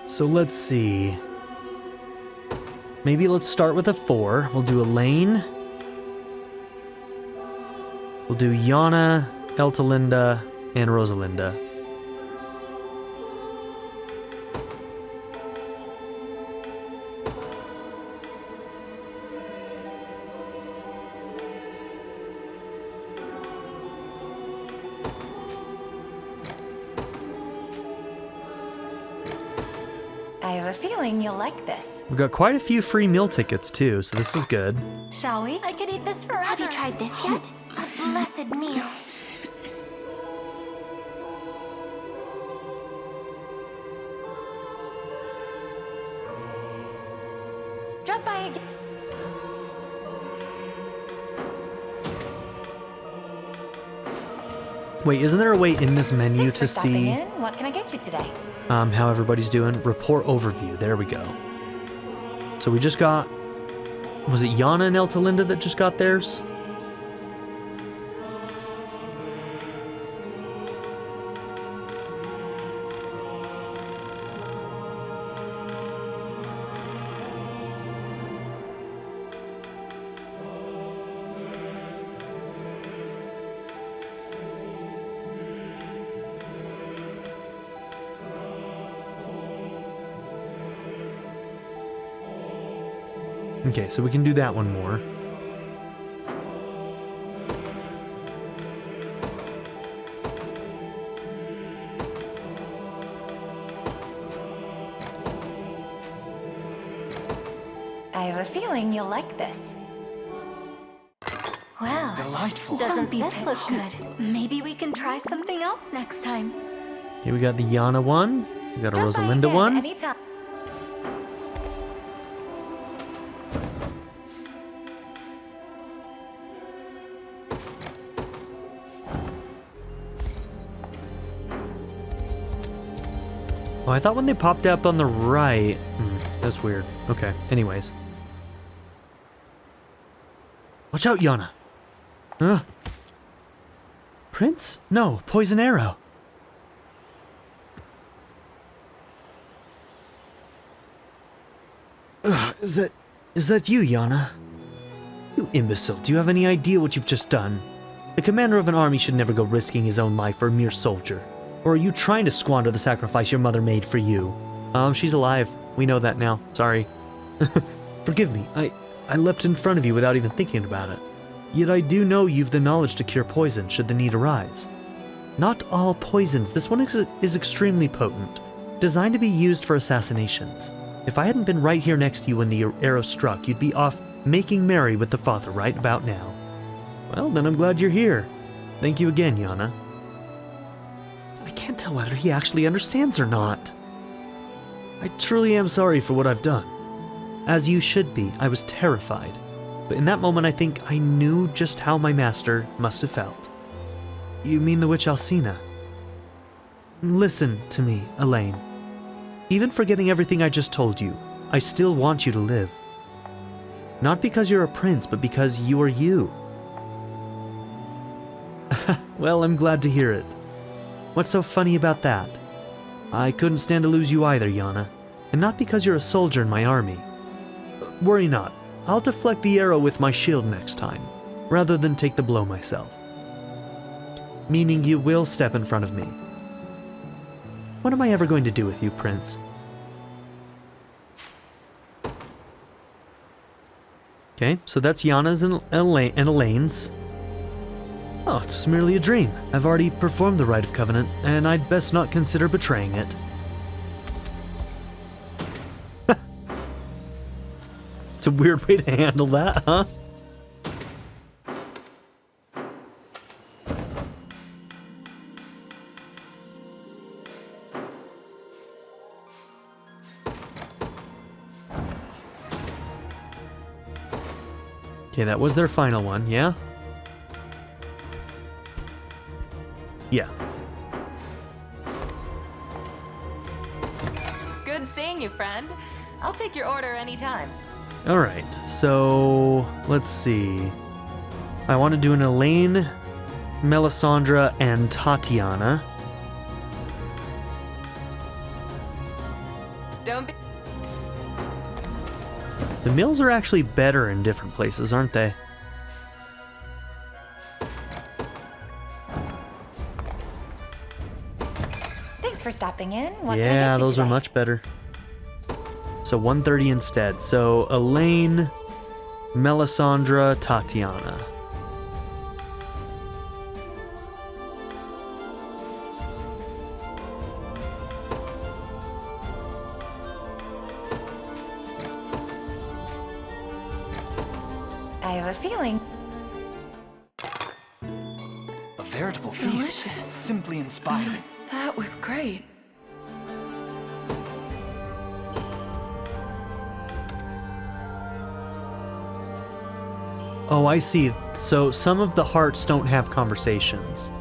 Speaker 1: So let's see. Maybe let's start with a 4. We'll do Alain. We'll do Yana, Eltalinda, and Rosalinda.
Speaker 2: have a feeling you'll like this.
Speaker 1: We've got quite a few free meal tickets too, so this is good.
Speaker 2: Shall we? I could eat this forever. Have you tried this yet? A blessed meal. Drop by again.
Speaker 1: Wait, isn't there a way in this menu
Speaker 2: Thanks
Speaker 1: to
Speaker 2: for stopping
Speaker 1: see
Speaker 2: in. What can I get you today?
Speaker 1: how everybody's doing? Report overview. There we go. So we just got, was it Yana and Eltalinda that just got theirs? Okay, so we can do that one more.
Speaker 2: I have a feeling you'll like this. Well,
Speaker 4: Delightful.
Speaker 2: doesn't this look good? Maybe we can try something else next time.
Speaker 1: Here we got the Yana one. We got a
Speaker 2: Drop by
Speaker 1: Rosalinda
Speaker 2: again
Speaker 1: one.
Speaker 2: anytime.
Speaker 1: Oh, I thought when they popped up on the right. That's weird. Okay, anyways. Watch out, Yana. Prince? No, poison arrow. Is that you, Yana? You imbecile, do you have any idea what you've just done? The commander of an army should never go risking his own life for a mere soldier. Or are you trying to squander the sacrifice your mother made for you? She's alive. We know that now. Sorry. Forgive me. I leapt in front of you without even thinking about it. Yet I do know you've the knowledge to cure poison should the need arise. Not all poisons. This one is extremely potent, designed to be used for assassinations. If I hadn't been right here next to you when the arrow struck, you'd be off making merry with the father right about now. Well, then I'm glad you're here. Thank you again, Yana. I can't tell whether he actually understands or not. I truly am sorry for what I've done. As you should be, I was terrified. But in that moment, I think I knew just how my master must have felt. You mean the witch Alcina? Listen to me, Alain. Even forgetting everything I just told you, I still want you to live. Not because you're a prince, but because you are you. Well, I'm glad to hear it. What's so funny about that? I couldn't stand to lose you either, Yana. And not because you're a soldier in my army. Worry not. I'll deflect the arrow with my shield next time, rather than take the blow myself. Meaning you will step in front of me. What am I ever going to do with you, Prince? Okay, so that's Yana's and Elaine's. Oh, it's merely a dream. I've already performed the rite of covenant, and I'd best not consider betraying it. It's a weird way to handle that, huh? Okay, that was their final one, yeah? Yeah.
Speaker 6: Good seeing you, friend. I'll take your order anytime.
Speaker 1: Alright, so let's see. I want to do an Elaine, Melisandre, and Tatiana.
Speaker 6: Don't be...
Speaker 1: The meals are actually better in different places, aren't they?
Speaker 2: Thanks for stopping in. What can I get
Speaker 1: Yeah,
Speaker 2: you
Speaker 1: those are
Speaker 2: today?
Speaker 1: much better. So 130 instead. So Elaine, Melisandre, Tatiana.
Speaker 2: feeling.
Speaker 7: A veritable feast.
Speaker 4: Delicious.
Speaker 7: Simply inspiring.
Speaker 4: That was great.
Speaker 1: Oh, I see. So some of the hearts don't have conversations.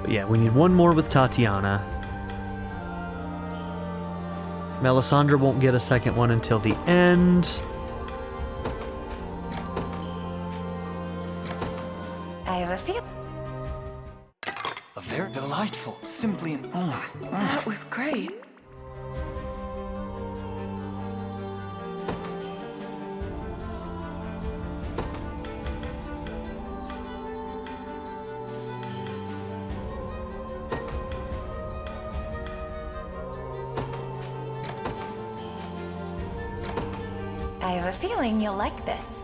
Speaker 1: But yeah, we need one more with Tatiana. Melisandre won't get a second one until the end.
Speaker 2: I have a feel.
Speaker 7: A very delightful. Simply
Speaker 4: That was great.
Speaker 2: I have a feeling you'll like this.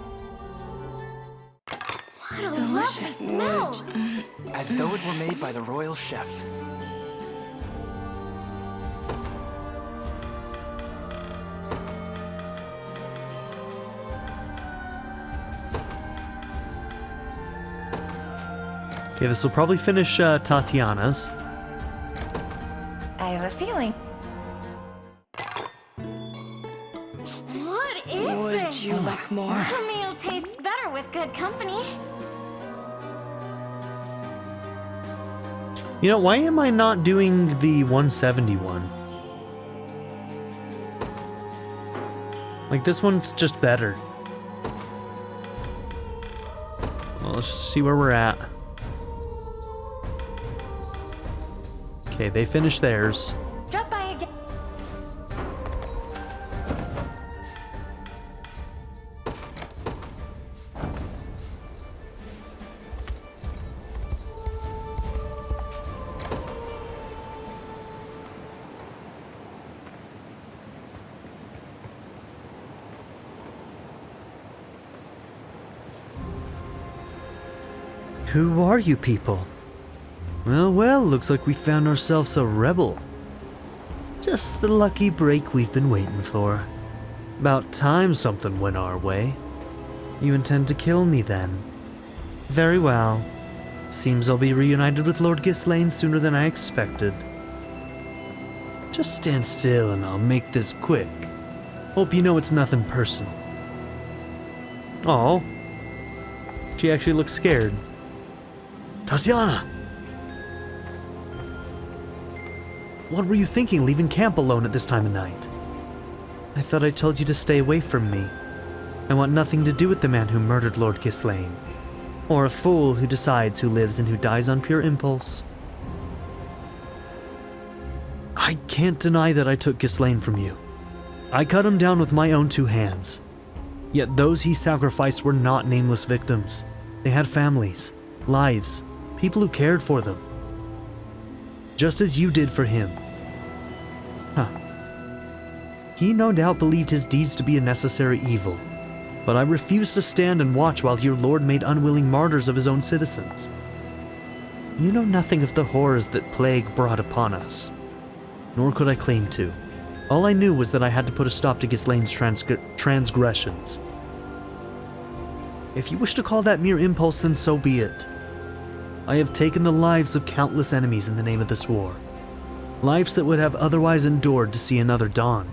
Speaker 2: What a lovely
Speaker 4: Delicious.
Speaker 2: smell!
Speaker 7: as though it were made by the royal chef.
Speaker 1: Okay, this will probably finish Tatiana's.
Speaker 2: I have a feeling. What is
Speaker 4: Would
Speaker 2: this?
Speaker 4: you like more?
Speaker 2: A meal tastes better with good company.
Speaker 1: You know, why am I not doing the 171? Like, this one's just better. Well, let's see where we're at. Okay, they finished theirs.
Speaker 2: Drop by again.
Speaker 1: Who are you people? Well, looks like we found ourselves a rebel. Just the lucky break we've been waiting for. About time something went our way. You intend to kill me then? Very well. Seems I'll be reunited with Lord Ghislaine sooner than I expected. Just stand still and I'll make this quick. Hope you know it's nothing personal. Oh, she actually looks scared. Tatiana! What were you thinking leaving camp alone at this time of night? I thought I told you to stay away from me. I want nothing to do with the man who murdered Lord Ghislaine. Or a fool who decides who lives and who dies on pure impulse. I can't deny that I took Ghislaine from you. I cut him down with my own two hands. Yet those he sacrificed were not nameless victims. They had families, lives, people who cared for them. Just as you did for him. Huh. He no doubt believed his deeds to be a necessary evil, but I refused to stand and watch while your lord made unwilling martyrs of his own citizens. You know nothing of the horrors that plague brought upon us, nor could I claim to. All I knew was that I had to put a stop to Ghislaine's transgressions. If you wish to call that mere impulse, then so be it. I have taken the lives of countless enemies in the name of this war. Lives that would have otherwise endured to see another dawn.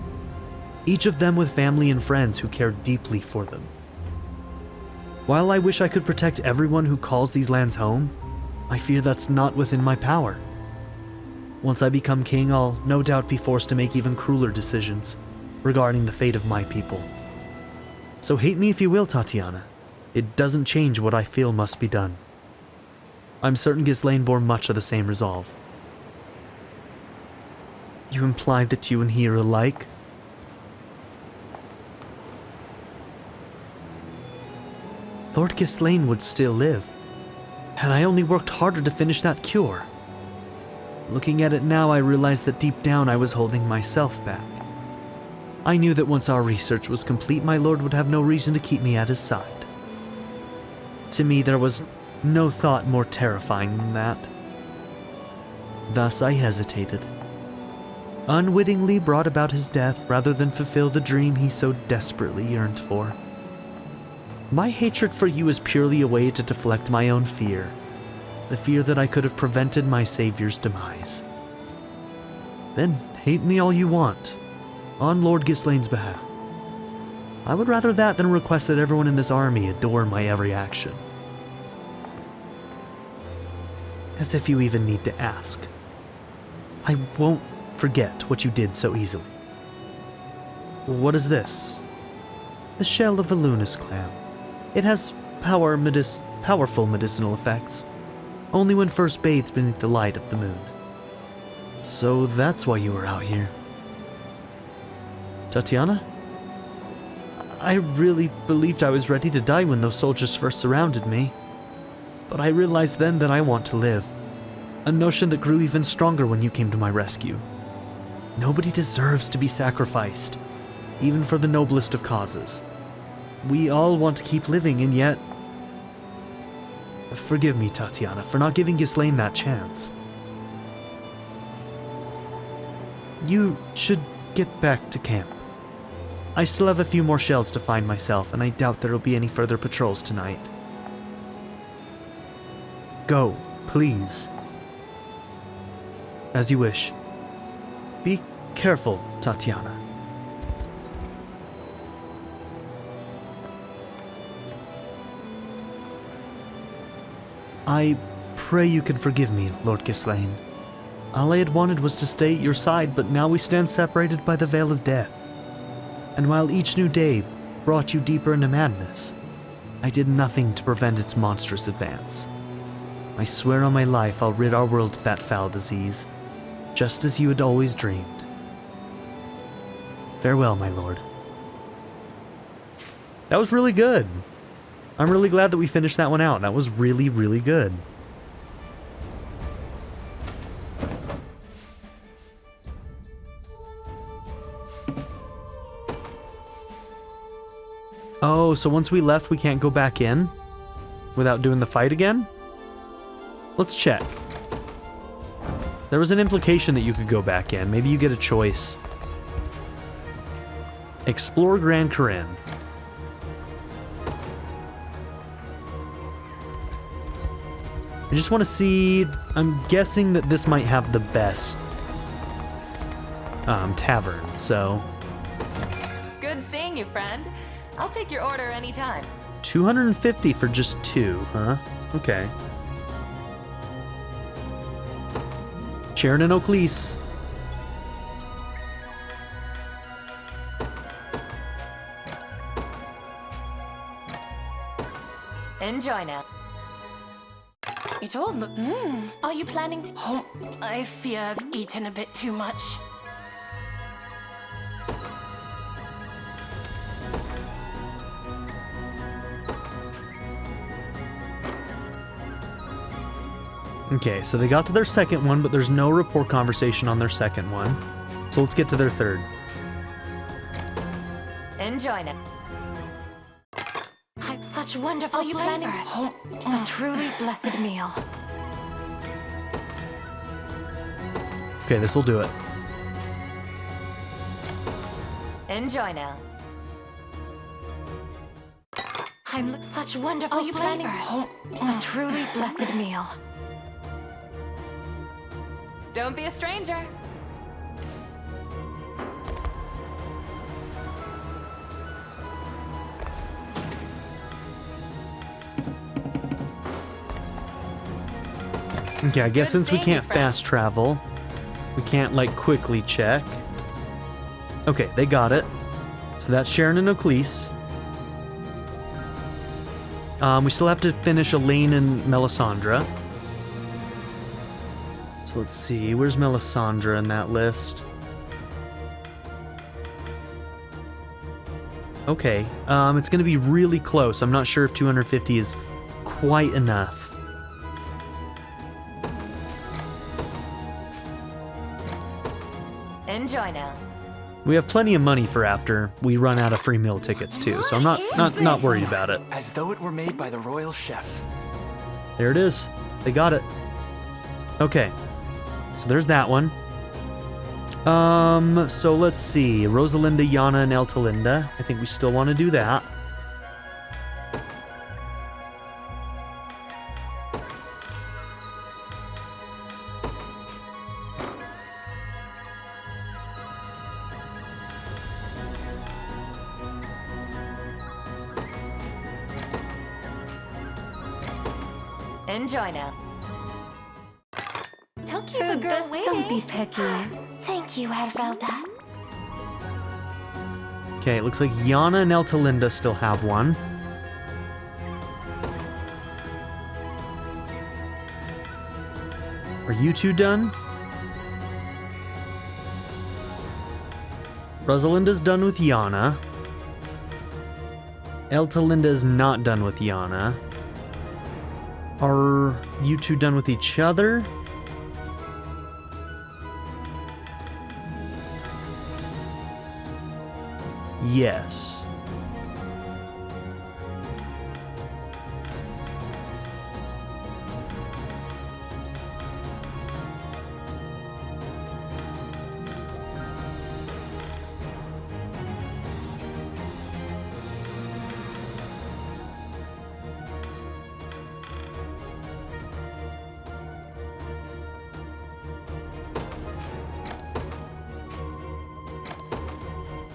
Speaker 1: Each of them with family and friends who cared deeply for them. While I wish I could protect everyone who calls these lands home, I fear that's not within my power. Once I become king, I'll no doubt be forced to make even crueler decisions regarding the fate of my people. So hate me if you will, Tatiana. It doesn't change what I feel must be done. I'm certain Ghislaine bore much of the same resolve. You implied that you and he are alike? Lord Ghislaine would still live, had I only worked harder to finish that cure. Looking at it now, I realize that deep down I was holding myself back. I knew that once our research was complete, my lord would have no reason to keep me at his side. To me, there was no thought more terrifying than that. Thus I hesitated. unwittingly brought about his death rather than fulfill the dream he so desperately yearned for. My hatred for you is purely a way to deflect my own fear, the fear that I could have prevented my savior's demise. Then hate me all you want, on Lord Ghislaine's behalf. I would rather that than request that everyone in this army adore my every action. As if you even need to ask. I won't forget what you did so easily. What is this? The shell of a Lunas clam. It has powerful medicinal effects, only when first bathed beneath the light of the moon. So that's why you were out here. Tatiana? I really believed I was ready to die when those soldiers first surrounded me. But I realized then that I want to live. A notion that grew even stronger when you came to my rescue. Nobody deserves to be sacrificed, even for the noblest of causes. We all want to keep living, and yet... Forgive me, Tatiana, for not giving Ghislaine that chance. You should get back to camp. I still have a few more shells to find myself, and I doubt there'll be any further patrols tonight. Go, please. As you wish. Be careful, Tatiana. I pray you can forgive me, Lord Ghislaine. All I had wanted was to stay at your side, but now we stand separated by the veil of death. And while each new day brought you deeper into madness, I did nothing to prevent its monstrous advance. I swear on my life I'll rid our world of that foul disease, just as you had always dreamed. Farewell, my lord. That was really good. I'm really glad that we finished that one out. That was really, really good. Oh, so once we left, we can't go back in without doing the fight again? Let's check. There was an implication that you could go back in. Maybe you get a choice. Explore Grand Corinne. I just want to see... I'm guessing that this might have the best tavern, so...
Speaker 6: Good seeing you, friend. I'll take your order anytime.
Speaker 1: 250 for just 2, huh? Okay. Sharon and Oaklease.
Speaker 6: Enjoy now.
Speaker 8: It all look... Are you planning to... Oh, I fear I've eaten a bit too much.
Speaker 1: Okay, so they got to their second one, but there's no rapport conversation on their second one. So let's get to their third.
Speaker 6: Enjoy now.
Speaker 8: Such wonderful flavors. A truly blessed meal.
Speaker 1: Okay, this will do it.
Speaker 6: Enjoy now.
Speaker 8: Such wonderful flavors. A truly blessed meal.
Speaker 6: Don't be a stranger.
Speaker 1: Okay, I guess
Speaker 6: Good
Speaker 1: since we
Speaker 6: seeing
Speaker 1: can't
Speaker 6: you, friend.
Speaker 1: fast travel, we can't, like, quickly check. Okay, they got it. So that's Sharon and Oaklease. We still have to finish Elaine and Melisandre. So let's see, where's Melisandre in that list? Okay, it's gonna be really close. I'm not sure if 250 is quite enough.
Speaker 6: Enjoy now.
Speaker 1: We have plenty of money for after we run out of free meal tickets too, so I'm not worried about it.
Speaker 7: As though it were made by the royal chef.
Speaker 1: There it is. They got it. Okay. So there's that one. So let's see. Rosalinda, Yana, and Eltalinda. I think we still want to do that.
Speaker 6: Enjoy now.
Speaker 2: Don't keep a girl waiting.
Speaker 9: Don't be picky.
Speaker 2: Thank you, Hervelda.
Speaker 1: Okay, it looks like Yana and Eltalinda still have one. Are you two done? Rosalinda's done with Yana. Eltalinda's not done with Yana. Are you two done with each other? Yes.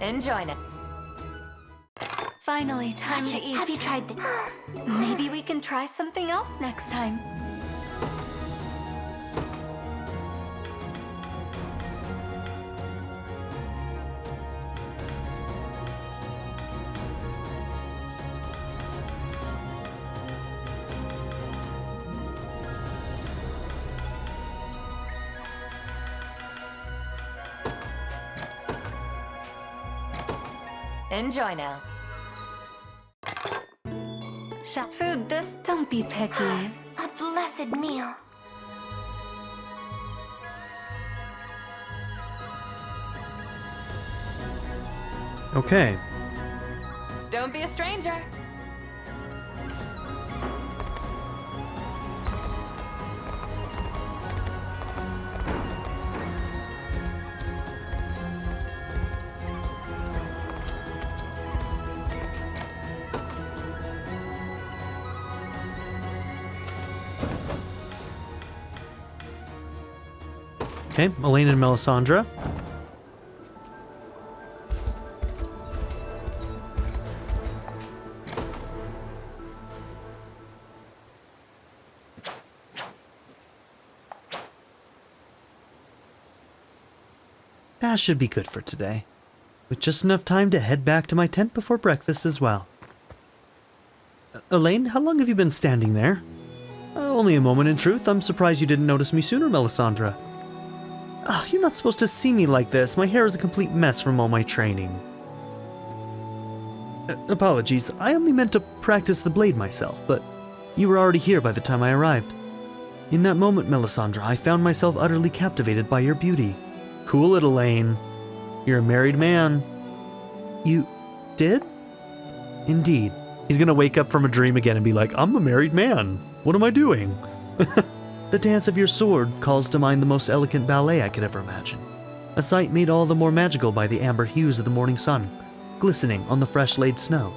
Speaker 6: Enjoy now.
Speaker 9: Finally, time to eat.
Speaker 2: Have you tried this?
Speaker 9: Maybe we can try something else next time.
Speaker 6: Enjoy now.
Speaker 9: Food this. Don't be picky.
Speaker 2: A blessed meal.
Speaker 1: Okay.
Speaker 6: Don't be a stranger.
Speaker 1: Okay, Elaine and Melisandre. That should be good for today. With just enough time to head back to my tent before breakfast as well. Elaine, how long have you been standing there? Only a moment in truth. I'm surprised you didn't notice me sooner, Melisandre. You're not supposed to see me like this. My hair is a complete mess from all my training. Apologies. I only meant to practice the blade myself, but you were already here by the time I arrived. In that moment, Melisandre, I found myself utterly captivated by your beauty. Cool it, Elaine. You're a married man. You did? Indeed. He's gonna wake up from a dream again and be like, I'm a married man. What am I doing? The dance of your sword calls to mind the most elegant ballet I could ever imagine. A sight made all the more magical by the amber hues of the morning sun, glistening on the fresh-laid snow.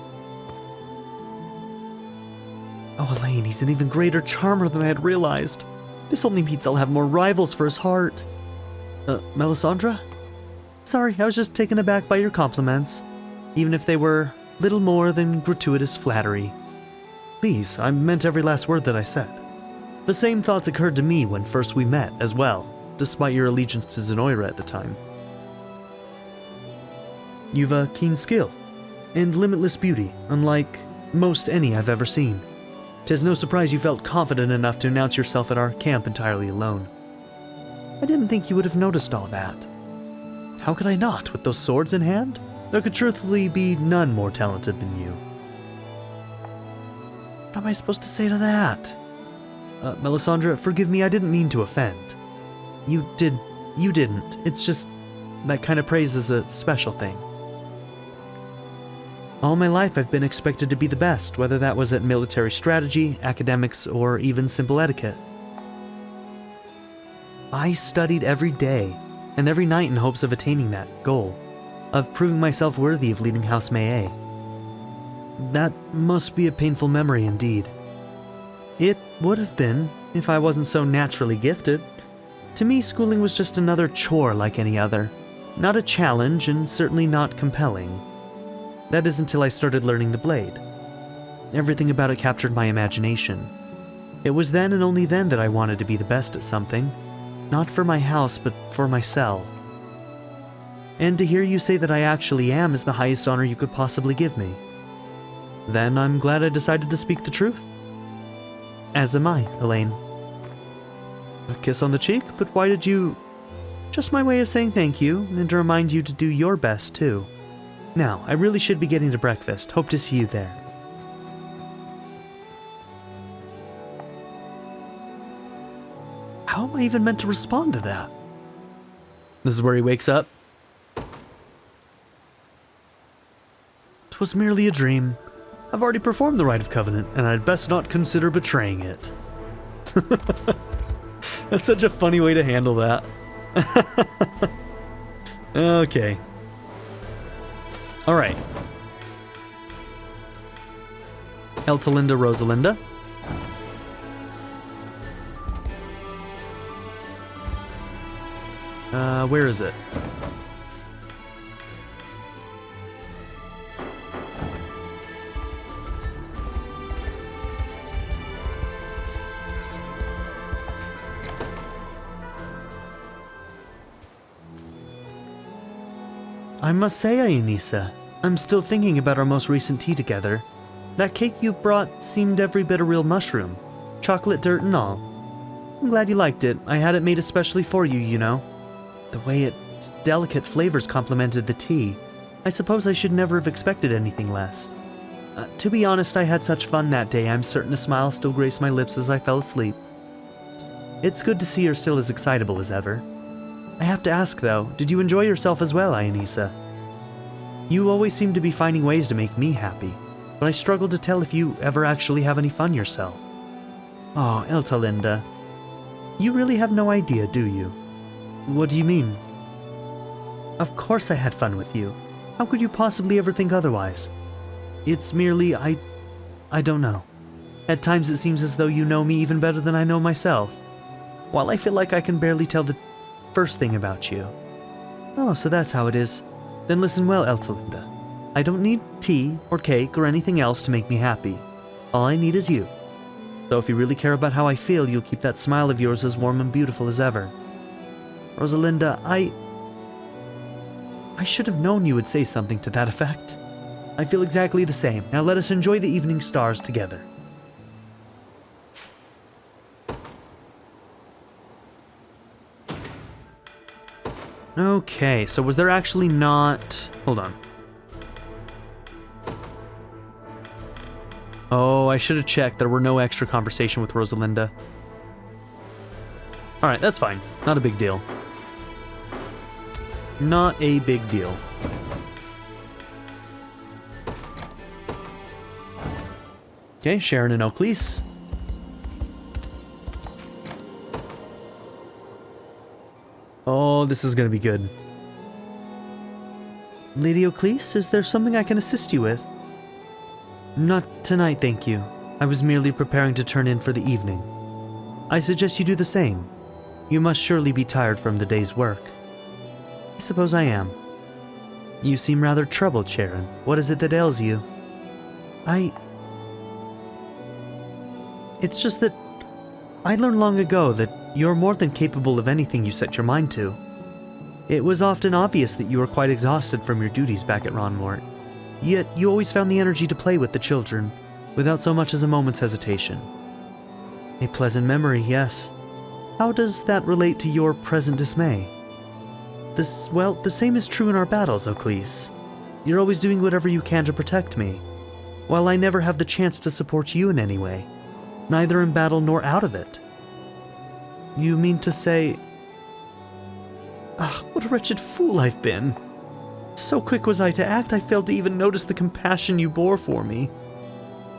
Speaker 1: Oh, Elaine, he's an even greater charmer than I had realized. This only means I'll have more rivals for his heart. Melisandre? Sorry, I was just taken aback by your compliments, even if they were little more than gratuitous flattery. Please, I meant every last word that I said. The same thoughts occurred to me when first we met, as well, despite your allegiance to Zenoira at the time. You've a keen skill, and limitless beauty, unlike most any I've ever seen. 'Tis no surprise you felt confident enough to announce yourself at our camp entirely alone. I didn't think you would have noticed all that. How could I not, with those swords in hand? There could truthfully be none more talented than you. What am I supposed to say to that? Melisandre, forgive me, I didn't mean to offend. You didn't. It's just that kind of praise is a special thing. All my life I've been expected to be the best, whether that was at military strategy, academics, or even simple etiquette. I studied every day, and every night in hopes of attaining that goal, of proving myself worthy of leading House May. That must be a painful memory indeed. It would have been, if I wasn't so naturally gifted. To me, schooling was just another chore like any other. Not a challenge, and certainly not compelling. That is until I started learning the blade. Everything about it captured my imagination. It was then and only then that I wanted to be the best at something. Not for my house, but for myself. And to hear you say that I actually am is the highest honor you could possibly give me. Then I'm glad I decided to speak the truth. As am I, Alain. A kiss on the cheek, but why did you... Just my way of saying thank you, and to remind you to do your best, too. Now, I really should be getting to breakfast. Hope to see you there. How am I even meant to respond to that? This is where he wakes up. 'Twas merely a dream. I've already performed the rite of covenant, and I'd best not consider betraying it. That's such a funny way to handle that. Okay. Alright. Eltalinda Rosalinda. Where is it? I must say, Aenisa, I'm still thinking about our most recent tea together. That cake you brought seemed every bit a real mushroom. Chocolate dirt and all. I'm glad you liked it. I had it made especially for you, you know. The way its delicate flavors complemented the tea. I suppose I should never have expected anything less. To be honest, I had such fun that day, I'm certain a smile still graced my lips as I fell asleep. It's good to see her still as excitable as ever. I have to ask though, did you enjoy yourself as well, Aenisa? You always seem to be finding ways to make me happy, but I struggle to tell if you ever actually have any fun yourself. Oh, Eltalinda. You really have no idea, do you? What do you mean? Of course I had fun with you. How could you possibly ever think otherwise? It's merely, I don't know. At times it seems as though you know me even better than I know myself. While I feel like I can barely tell the first thing about you. Oh, so that's how it is. Then listen well, Eltalinda. I don't need tea or cake or anything else to make me happy. All I need is you. So if you really care about how I feel, you'll keep that smile of yours as warm and beautiful as ever. Rosalinda, I should have known you would say something to that effect. I feel exactly the same. Now let us enjoy the evening stars together. Okay, so was there actually not... Hold on. Oh, I should have checked. There were no extra conversation with Rosalinda. Alright, that's fine. Not a big deal. Not a big deal. Okay, Sharon and Oakleys. Oh, this is gonna be good. Lady Oakleys, is there something I can assist you with? Not tonight, thank you. I was merely preparing to turn in for the evening. I suggest you do the same. You must surely be tired from the day's work. I suppose I am. You seem rather troubled, Sharon. What is it that ails you? It's just that I learned long ago that you're more than capable of anything you set your mind to. It was often obvious that you were quite exhausted from your duties back at Ronmort. Yet you always found the energy to play with the children, without so much as a moment's hesitation. A pleasant memory, yes. How does that relate to your present dismay? The same is true in our battles, Oakleys. You're always doing whatever you can to protect me, while I never have the chance to support you in any way, neither in battle nor out of it. You mean to say... what a wretched fool I've been. So quick was I to act, I failed to even notice the compassion you bore for me.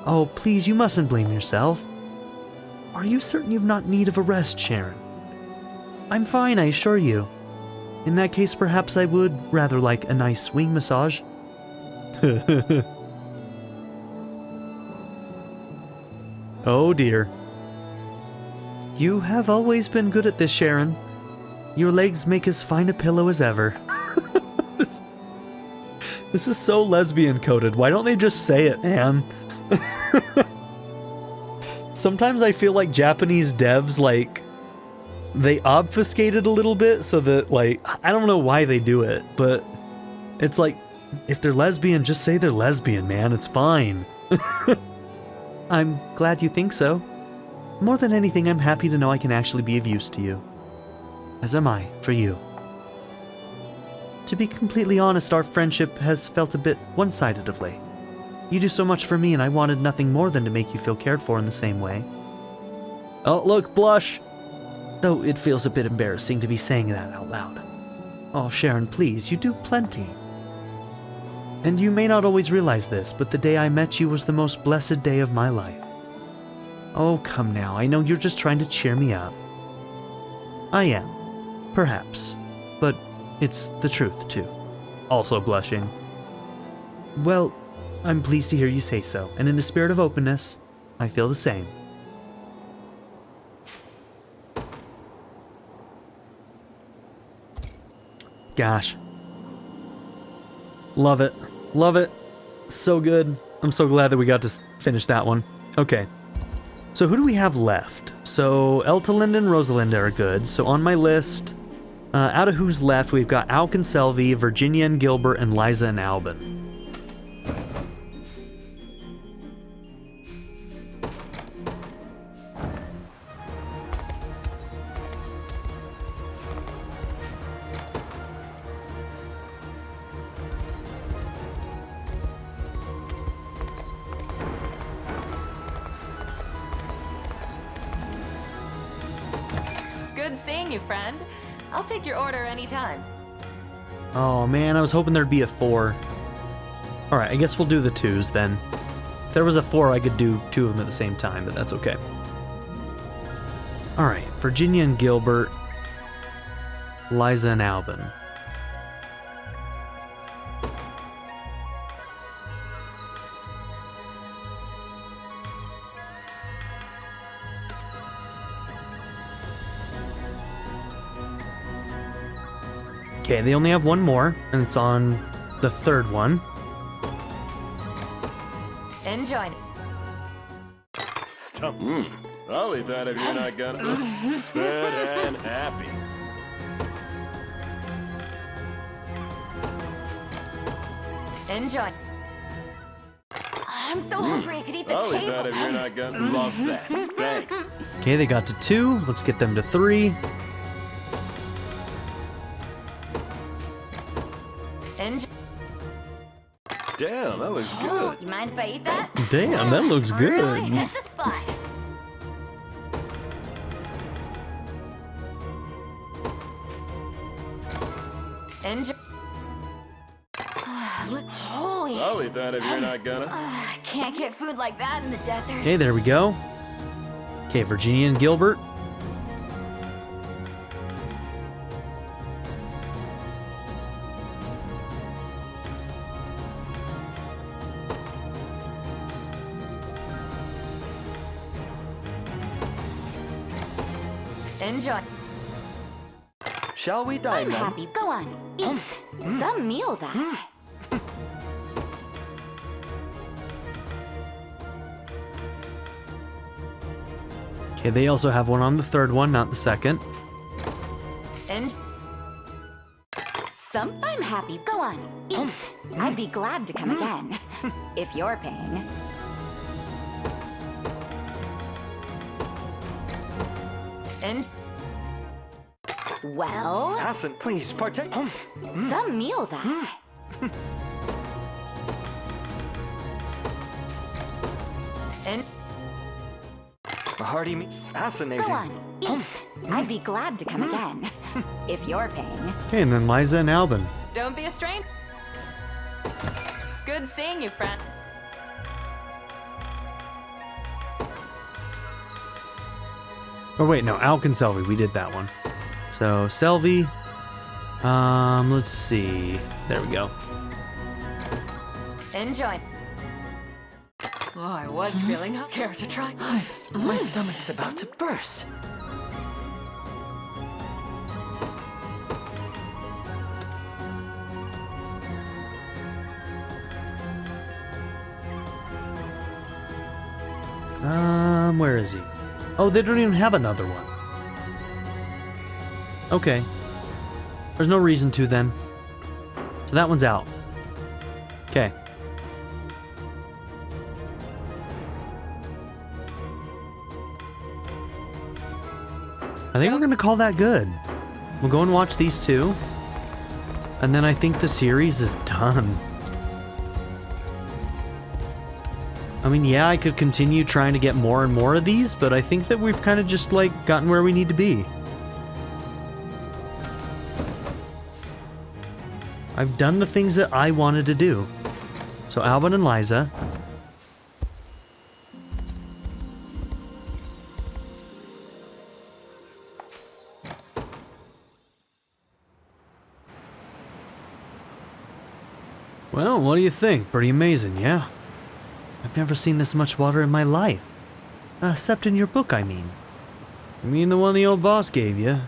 Speaker 1: Oh, please, you mustn't blame yourself. Are you certain you've not need of a rest, Sharon? I'm fine, I assure you. In that case, perhaps I would rather like a nice wing massage. Oh dear. You have always been good at this, Sharon. Your legs make as fine a pillow as ever. This is so lesbian coded. Why don't they just say it, man? Sometimes I feel like Japanese devs, like, they obfuscate it a little bit so that, like, I don't know why they do it, but it's like, if they're lesbian, just say they're lesbian, man. It's fine. I'm glad you think so. More than anything, I'm happy to know I can actually be of use to you. As am I, for you. To be completely honest, our friendship has felt a bit one-sided of late. You do so much for me, and I wanted nothing more than to make you feel cared for in the same way. Oh, look, blush! Though it feels a bit embarrassing to be saying that out loud. Oh, Sharon, please, you do plenty. And you may not always realize this, but the day I met you was the most blessed day of my life. Oh, come now, I know you're just trying to cheer me up. I am. Perhaps. But it's the truth, too. Also blushing. Well, I'm pleased to hear you say so, and in the spirit of openness, I feel the same. Gosh. Love it. Love it. So good. I'm so glad that we got to finish that one. Okay. So who do we have left? So Eltalind and Rosalinda are good. So on my list, out of who's left, we've got Alk and Selvi, Virginia and Gilbert, and Liza and Albin.
Speaker 6: Good seeing you, friend. I'll take your order anytime.
Speaker 1: Oh man, I was hoping there'd be a 4. Alright, I guess we'll do the 2s then. If there was a 4, I could do 2 of them at the same time, but that's okay. Alright, Virginia and Gilbert, Liza and Albin. Okay, they only have one more, and it's on the 3rd one.
Speaker 6: Enjoy.
Speaker 5: Stop. I'll eat that if you're not gonna. Fed and happy.
Speaker 6: Enjoy.
Speaker 2: I'm so hungry I could eat the
Speaker 5: I'll eat that
Speaker 2: table.
Speaker 5: if you're not gonna. Love that. Thanks.
Speaker 1: Okay, they got to 2. Let's get them to 3.
Speaker 6: Enjoy.
Speaker 5: Damn, that looks
Speaker 2: Oh,
Speaker 5: good.
Speaker 2: you mind if I eat that?
Speaker 1: Damn, that looks
Speaker 2: Really
Speaker 1: good.
Speaker 2: hit the spot.
Speaker 6: Enjoy.
Speaker 2: Holy.
Speaker 5: I'll eat that if you're not gonna.
Speaker 2: I can't get food like that in the desert.
Speaker 1: Okay, there we go. Okay, Virginia and Gilbert.
Speaker 6: Enjoy.
Speaker 7: Shall we dine
Speaker 2: I'm
Speaker 7: then?
Speaker 2: happy. Go on. Eat. Some meal that.
Speaker 1: Okay, they also have one on the 3rd one, not the 2nd.
Speaker 2: I'm happy. Go on. Eat. I'd be glad to come again. If you're paying. Well,
Speaker 7: Hassan, please partake.
Speaker 2: some meal that.
Speaker 7: A hearty meal. Fascinating.
Speaker 2: Go on. Eat. I'd be glad to come again. If you're paying.
Speaker 1: Okay, and then Liza and Albin.
Speaker 6: Don't be a stranger. Good seeing you, friend.
Speaker 1: Oh wait, no, Alk and Selvi, we did that one. So, Selvi, Let's see. There we go.
Speaker 6: Enjoy. Oh, I was feeling up. Care to try?
Speaker 7: My stomach's about to burst.
Speaker 1: Where is he? Oh, they don't even have another one. Okay. There's no reason to then. So that one's out. Okay. I think we're gonna call that good. We'll go and watch these two. And then I think the series is done. I mean, yeah, I could continue trying to get more and more of these, but I think that we've kind of just, like, gotten where we need to be. I've done the things that I wanted to do. So Albin and Liza. Well, what do you think? Pretty amazing, yeah? I've never seen this much water in my life. Except in your book, I mean. You mean the one the old boss gave you?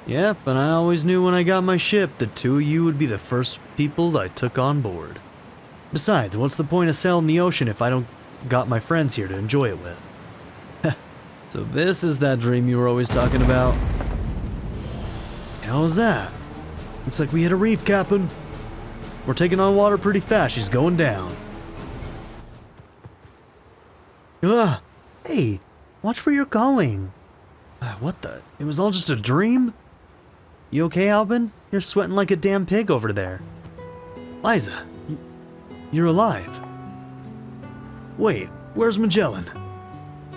Speaker 1: Yep, and I always knew when I got my ship that two of you would be the first people I took on board. Besides, what's the point of sailing the ocean if I don't got my friends here to enjoy it with? So this is that dream you were always talking about? How was that? Looks like we hit a reef, Captain. We're taking on water pretty fast. She's going down. Ugh! Hey, watch where you're going. What the? It was all just a dream? You okay, Albin? You're sweating like a damn pig over there. Liza, you're alive. Wait, where's Magellan?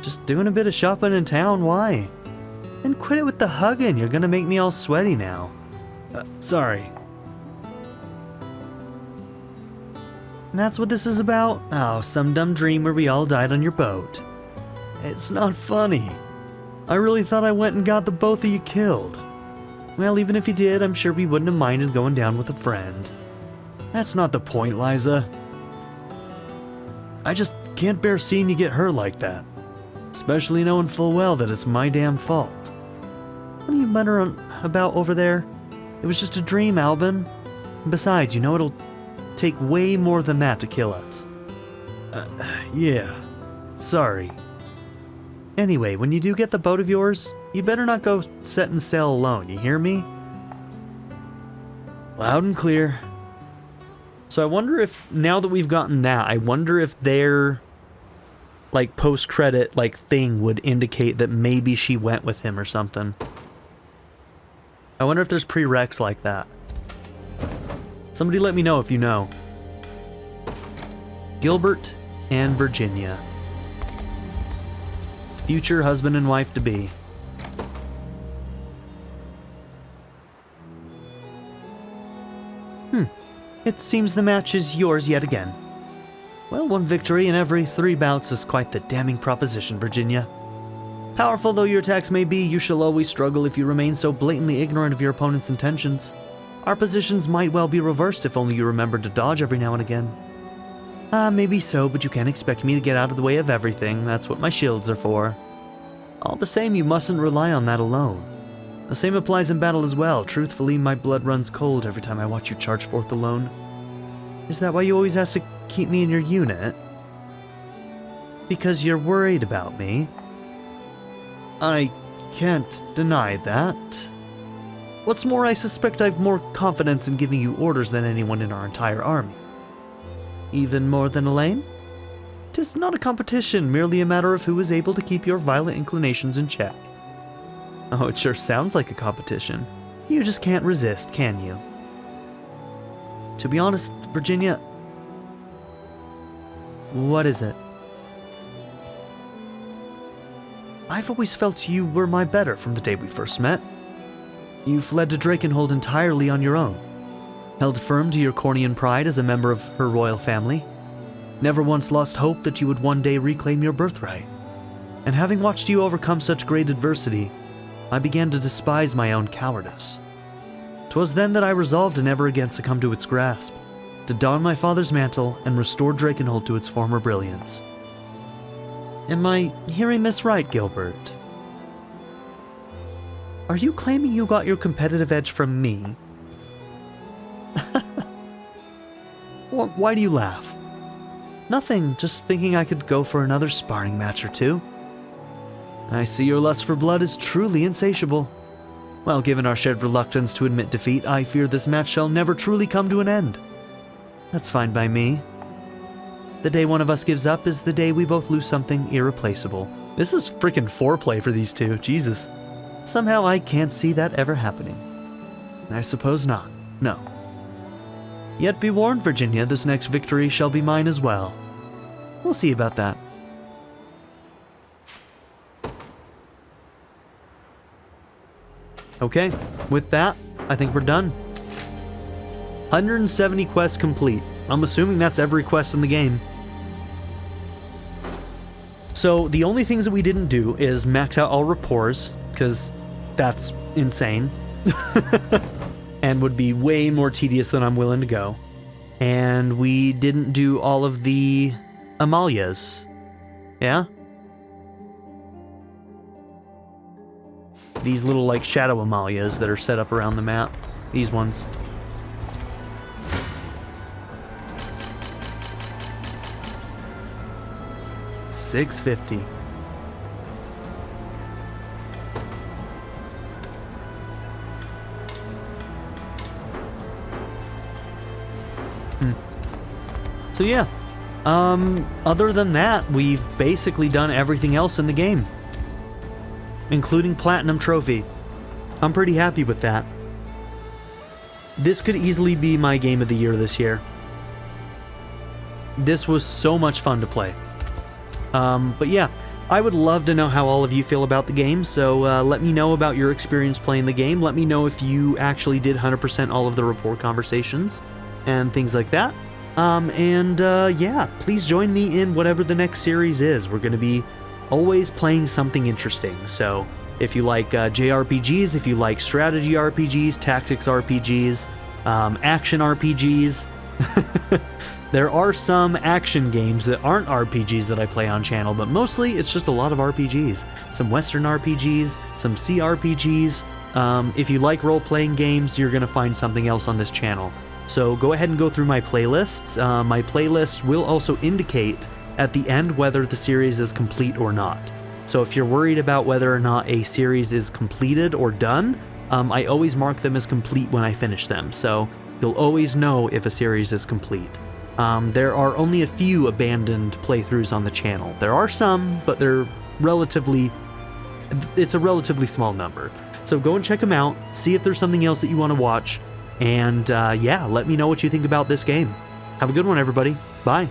Speaker 1: Just doing a bit of shopping in town, why? And quit it with the hugging, you're gonna make me all sweaty now. Sorry. And that's what this is about? Oh, some dumb dream where we all died on your boat. It's not funny. I really thought I went and got the both of you killed. Well, even if you did, I'm sure we wouldn't have minded going down with a friend. That's not the point, Liza. I just can't bear seeing you get hurt like that. Especially knowing full well that it's my damn fault. What are you muttering about over there? It was just a dream, Albin. And besides, you know it'll take way more than that to kill us. Yeah. Sorry. Anyway, when you do get the boat of yours, you better not go setting sail alone, you hear me? Loud and clear. So I wonder if, now that we've gotten that, I wonder if their, like, post-credit, like, thing would indicate that maybe she went with him or something. I wonder if there's prereqs like that. Somebody let me know if you know. Gilbert and Virginia. Future husband and wife to be. It seems the match is yours yet again. Well, one victory in every 3 bouts is quite the damning proposition, Virginia. Powerful though your attacks may be, you shall always struggle if you remain so blatantly ignorant of your opponent's intentions. Our positions might well be reversed if only you remember to dodge every now and again. Maybe so, but you can't expect me to get out of the way of everything. That's what my shields are for. All the same, you mustn't rely on that alone. The same applies in battle as well. Truthfully, my blood runs cold every time I watch you charge forth alone. Is that why you always ask to keep me in your unit? Because you're worried about me? I can't deny that. What's more, I suspect I've more confidence in giving you orders than anyone in our entire army. Even more than Alain? 'Tis not a competition, merely a matter of who is able to keep your violent inclinations in check. Oh, it sure sounds like a competition. You just can't resist, can you? To be honest, Virginia... What is it? I've always felt you were my better from the day we first met. You fled to Drakenhold entirely on your own. Held firm to your Cornian pride as a member of her royal family. Never once lost hope that you would one day reclaim your birthright. And having watched you overcome such great adversity, I began to despise my own cowardice. 'Twas 'Twas then that I resolved to never again succumb to its grasp, to don my father's mantle and restore Drakenhold to its former brilliance. Am I hearing this right, Gilbert? Are you claiming you got your competitive edge from me? Why do you laugh? Nothing, just thinking I could go for another sparring match or two. I see your lust for blood is truly insatiable. Well, given our shared reluctance to admit defeat, I fear this match shall never truly come to an end. That's fine by me. The day one of us gives up is the day we both lose something irreplaceable. This is freaking foreplay for these two, Jesus. Somehow I can't see that ever happening. I suppose not, no. Yet be warned, Virginia, this next victory shall be mine as well. We'll see about that. Okay, with that, I think we're done. 170 quests complete. I'm assuming that's every quest in the game. So the only things that we didn't do is max out all rapports, because that's insane. And would be way more tedious than I'm willing to go. And we didn't do all of the amasses. Yeah? These little like shadow amasses that are set up around the map. These ones. $650. So yeah, other than that, we've basically done everything else in the game, including Platinum Trophy. I'm pretty happy with that. This could easily be my game of the year this year. This was so much fun to play. But yeah, I would love to know how all of you feel about the game, so let me know about your experience playing the game. Let me know if you actually did 100% all of the rapport conversations and things like that. Yeah, please join me in whatever the next series is. We're going to be always playing something interesting. So if you like JRPGs, if you like strategy RPGs, tactics RPGs, action RPGs, there are some action games that aren't RPGs that I play on channel, but mostly it's just a lot of RPGs. Some Western RPGs, some CRPGs. If you like role-playing games, you're going to find something else on this channel. So go ahead and go through my playlists. My playlists will also indicate at the end whether the series is complete or not. So if you're worried about whether or not a series is completed or done, I always mark them as complete when I finish them. So you'll always know if a series is complete. There are only a few abandoned playthroughs on the channel. There are some, but it's a relatively small number. So go and check them out, see if there's something else that you want to watch. And yeah, let me know what you think about this game. Have a good one, everybody. Bye.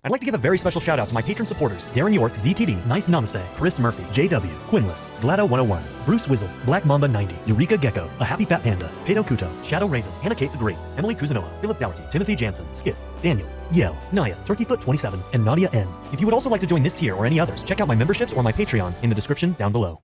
Speaker 10: I'd like to give a very special shout out to my patron supporters: Darren York, ZTD, Knife Namaste, Chris Murphy, JW, Quinless, Vlado101, Bruce Wizzle, Black Mamba 90, Eureka Gecko, A Happy Fat Panda, Pato Kuto, Shadow Raven, Hannah Kate the Great, Emily Kuzanoa, Philip Dougherty, Timothy Jansen, Skip, Daniel, Yell, Naya, Turkeyfoot27, and Nadia N. If you would also like to join this tier or any others, check out my memberships or my Patreon in the description down below.